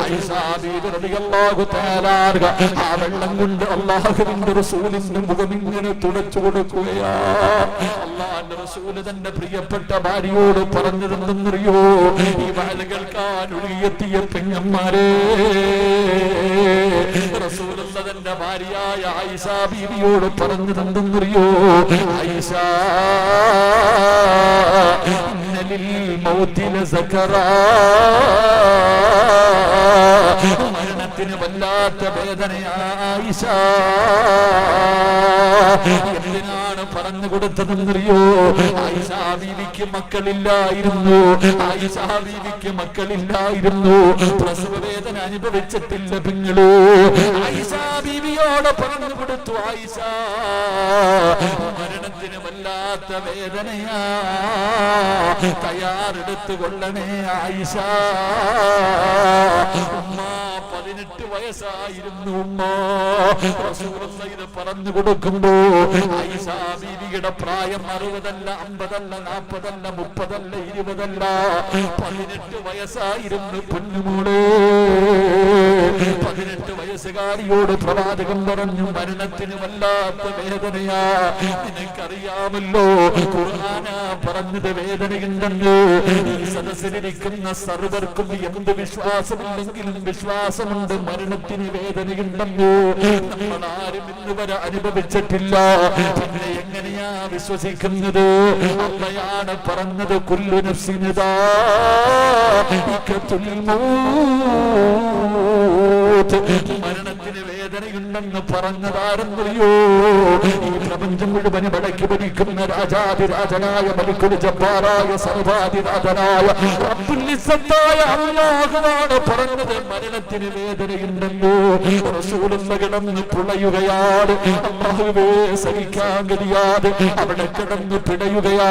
ആയിഷ ബീവി റളിയല്ലാഹു തആല ആ വെള്ളം കൊണ്ട് അല്ലാഹുവിന്റെ റസൂലിന്റെ മുഖം ഇങ്ങനെ തുടച്ചു കൊടുക്കുകയാ. അല്ലാഹുവിന്റെ റസൂൽ തന്റെ പ്രിയപ്പെട്ട ഭാര്യയോട് പറഞ്ഞിരുന്നെന്നറിയോ, ഈ വാല് കേൾക്കാൻ ഒഴുകിയെത്തിയ പെങ്ങന്മാരെ, റസൂലുള്ള തന്റെ ഭാര്യയായ ആയിഷ ബീവിയോട് പറഞ്ഞിരുന്നെന്നറിയോ, ആയിഷ മരണ മരണത്തിന് വല്ലാത്ത വേദനയാണ് ആയിഷ. എന്തിനാണ് പറഞ്ഞു കൊടുത്തതെന്നറിയോ? ആയിഷ ബീവിക്ക് മക്കളില്ലായിരുന്നു. ആയിഷ ബീവിക്ക് മക്കളില്ലായിരുന്നു. പ്രസവ വേദന അനുഭവിച്ചിട്ടില്ല പെങ്ങള്. ആയിഷ ബീവിയോട് പറഞ്ഞു കൊടുത്തു, ആയിഷ മരണത്തിന് വല്ലാത്ത വേദനയാ, തയ്യാറെടുത്തു കൊള്ളണേ ആയിഷ. ഉമ്മ 18 വയസ്സായിരുന്നു. ഉമ്മ റസൂലുള്ളാഹി ഇത് പറഞ്ഞു കൊടുക്കുമ്പോ ആയിഷ ബീവിയുടെ പ്രായം 60 അല്ല, 50 അല്ല, 40 അല്ല, 30 അല്ല, 20 അല്ല, 18 വയസ്സായിരുന്നു പൊന്നുമോളെ. 18 വയസ്സുകാരിയോട് പ്രവാചകൻ പറഞ്ഞു, മരണത്തിന് വല്ലാത്ത വേദനയാ. നിനക്കറിയാമല്ലോ ഖുർആനാ പറഞ്ഞത് വേദനയുണ്ടെന്ന്. ഈ സദസ്സിലിരിക്കുന്ന സർവർക്കും എന്ത് വിശ്വാസമില്ലെങ്കിലും വിശ്വാസമുണ്ട് മരണത്തിന് വേദനയുണ്ടെന്ന്. നമ്മൾ ആരും ഇന്ന് വരെ അനുഭവിച്ചിട്ടില്ല. പിന്നെ എങ്ങനെയാ വിശ്വസിക്കുന്നത്? അള്ളയാണ് പറഞ്ഞത്, കുല്ലു നഫ്സിൻ ദാഇഖത്തുൽ മൗത്ത്. മരണത്തിന് വേദനയുണ്ടെന്ന് പറഞ്ഞതാരെന്നറിയോ? ഈ പ്രപഞ്ചം മുഴുവൻ വടക്കി ഭരിക്കുന്ന രാജാതിരാജനായ മലിക്കുൽ ജബ്ബാറായ സർവാധിരാജനായ റബ്ബുൽ ഇസ്സത്തായ അല്ലാഹുവാണ് പറഞ്ഞത് മരണത്തിന് വേദനയുണ്ടെന്ന്. റസൂലുള്ളാഹി കിടന്ന് പുളയുകയാണ്. അല്ലാഹുവേ സഹിക്കാൻ കഴിയാതെ അവിടെ കിടന്ന് പിടയുകയാ.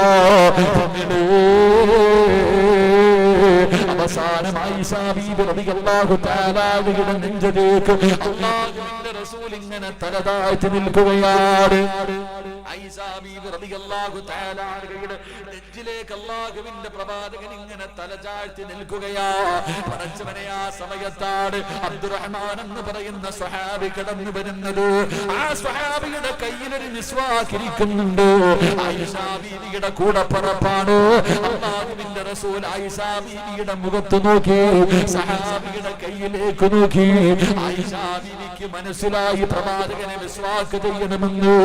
അവസാനം ആയിഷ ബീബി റളിയല്ലാഹു തആല അൻഹയുടെ നെഞ്ചിലേക്ക് അല്ലാഹുവിന്റെ റസൂൽ ഇങ്ങനെ തലതാഴ്ത്തി നിൽക്കുകയാണ്. ആയിഷ ബീബി റളിയല്ലാഹു തആല അൻഹയുടെ നെഞ്ചിലേക്ക് അല്ലാഹുവിന്റെ പ്രവാചകൻ ഇങ്ങനെ തലതാഴ്ത്തി നിൽക്കുകയാ. പടച്ചവനെ, ആ സമയത്താണ് അബ്ദുറഹ്മാൻ എന്ന് പറയുന്ന സ്വഹാബി കടന്നു വരുന്നത്. ആ സ്വഹാബിയുടെ കയ്യിലൊരു മിസ്വാക്ക് ഇരിക്കുന്നുണ്ട്. ആയിഷ ബീവിയുടെ കൂടെ പറപ്പാണ്. അല്ലാഹുവിന്റെ റസൂൽ ആയിഷ ബീവിയുടെ മുഖത്ത് നോക്കി, സഹാബിയുടെ കയ്യിലേക്ക് നോക്കി. ആയിഷ ബീവിക്ക് മനസ്സിലായി പ്രവാചകനെ മിസ്വാക്ക് ചെയ്യണമെന്ന്.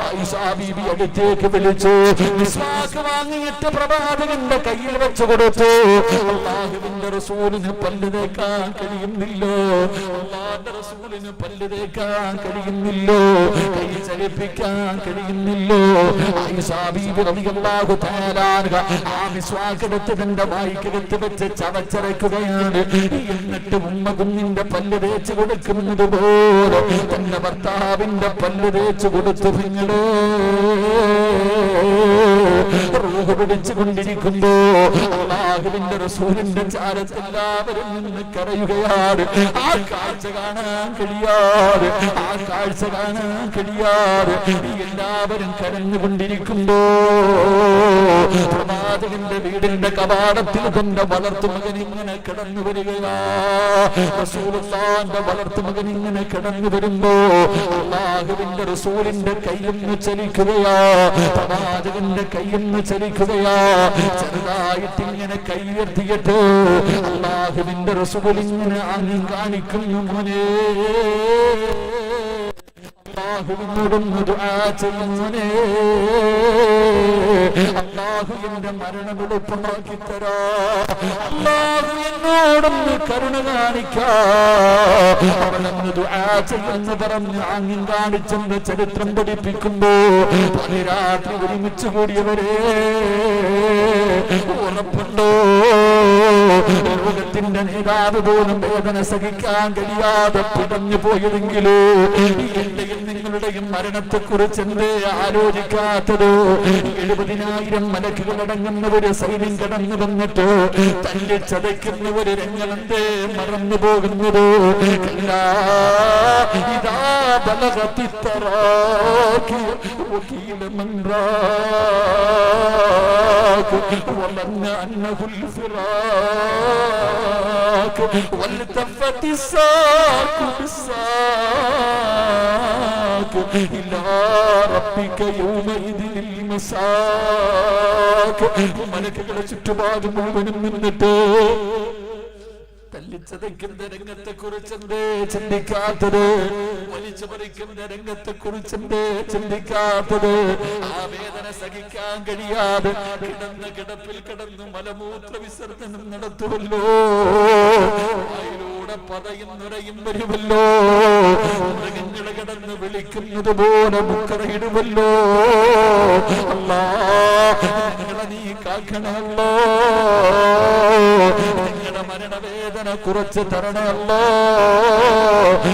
ആയിഷ ബീവി അടുത്തേക്ക് വിളിച്ചു. മിസ്വാക്ക് വാങ്ങിയിട്ട് പ്രവാചകന്റെ കയ്യിൽ വെച്ചു കൊടുത്തു. അല്ലാഹുവിന്റെ റസൂലിന് പല്ല് തേക്കാൻ കഴിയുന്നില്ലോ. അല്ലാഹുവിന്റെ റസൂലിന് പല്ല് തേക്കാൻ കഴിയുന്നില്ലോ. കൈ ചലിപ്പിക്കാൻ കഴിയുന്നില്ലോ. ആയിഷ ബീവി റളിയല്ലാഹു തആല അൻഹ ആ മിസ്വാക്ക് എടുത്ത് തന്റെ വായ്ക്കകത്ത് വെച്ച് ചവച്ചരയ്ക്കുകയാണ്. എന്നിട്ട് ഉമ്മ കുഞ്ഞിന്റെ പല്ല് തേച്ച് കൊടുക്കുന്നത് പോലെ തന്റെ ഭർത്താവിന്റെ പല്ല് തേച്ച് കൊടുത്തു. പിന്നീട് റൂഹ് പിടിച്ചുകൊണ്ടിരിക്കുമ്പോ അല്ലാഹുവിന്റെ റസൂലിന്റെ ചാരത്ത് എല്ലാവരും നിന്ന് കരയുകയാണ്. ആ കാഴ്ച കാണാൻ കഴിയാതെ, ആ കാഴ്ച കാണാൻ കഴിയാതെ എല്ലാവരും കരഞ്ഞുകൊണ്ടിരിക്കുമ്പോ പ്രവാചകന്റെ വീടിന്റെ കവാടത്തിൽ തന്റെ വളർത്തുമകൻ ഇങ്ങനെ കിടന്നു വരികയാ. റസൂലുള്ളാഹിന്റെ വളർത്തുമകൻ ഇങ്ങനെ കിടന്നു വരുമ്പോ അല്ലാഹുവിന്റെ റസൂലിന്റെ കൈയൊന്ന് ചലിക്കുകയാ. പ്രവാചകന്റെ കൈയൊന്ന് ചലിക്കുകയാ. ചെറുതായിട്ട് ഇങ്ങനെ കൈ ഉയർത്തിയിട്ട് അല്ലാഹുവിന്റെ റസൂൽ ഇങ്ങനെ ആംഗ്യം കാണിക്കുന്നു. മോനെ, അല്ലാഹുവിനോടൊന്ന് ദുആ ചെയ്യുന്നേ. അല്ലാഹു എന്റെ മരണം എളുപ്പമാക്കി തരാ. അല്ലാഹു എന്നോടൊന്ന് കരുണ കാണിക്കാ. അവനൊന്ന് ദുആ ചെയ്യുന്ന പറഞ്ഞ് ആംഗ്യം കാണിച്ചെന്ന് ചരിത്രം പഠിപ്പിക്കുമ്പോ പതിരാത്രി ഒരുമിച്ച് കൂടിയവരെ ഉറപ്പുണ്ടോ? ലോകത്തിന്റെ നേതാവ് പോലും വേദന സഹിക്കാൻ കഴിയാതെ പിടഞ്ഞു പോയതെങ്കിലോ എന്റെയും നിങ്ങളുടെയും മരണത്തെ കുറിച്ച് എന്തേ ആലോചിക്കാത്തതോ? 70,000 മലക്കുകൾ അടങ്ങുന്ന ഒരു സൈന്യം കടന്നു വന്നിട്ട് തല്ലിൽ ചതയ്ക്കുന്ന ഒരു രംഗമെന്തേ മറന്നു പോകുന്നതോ? ഇതാ ബലഗത്തിത്തറാക്കി വകീല മൻറാക്ക് വലന്ന അന്നഹുൽ ഫിറാക്ക് വൽതഫത്തി സാഖു ബിസാഖ് ഇലാ റബ്ബിക യൗമഇദിൽ മസാഖ്. മലക്കുകളെ ചുറ്റുപാടും മുഴുവനും നിന്നിട്ട് കല്ലിച്ചതയ്ക്കുന്ന രംഗത്തെ കുറിച്ചെന്തേ ചിന്തിക്കാത്തത്? വലിച്ചു പറിക്കുന്ന രംഗത്തെ കുറിച്ചെന്തേ ചിന്തിക്കാത്തത്? ആ വേദന സഹിക്കാൻ കഴിയാതെ കിടപ്പിൽ കിടന്ന് മലമൂത്ര വിസർജനം നടത്തുമല്ലോ, അതിലൂടെ പതയും നുരയും വരുമല്ലോ, മൃഗങ്ങളെ കിടന്ന് വിളിക്കുന്നത് പോലെ മുക്കറയിടുമല്ലോ. അല്ലാ, നിങ്ങളെ നീ കാക്കണമല്ലോ, നിങ്ങളുടെ മരണവേദന കുറച്ച് തരണമല്ലോ.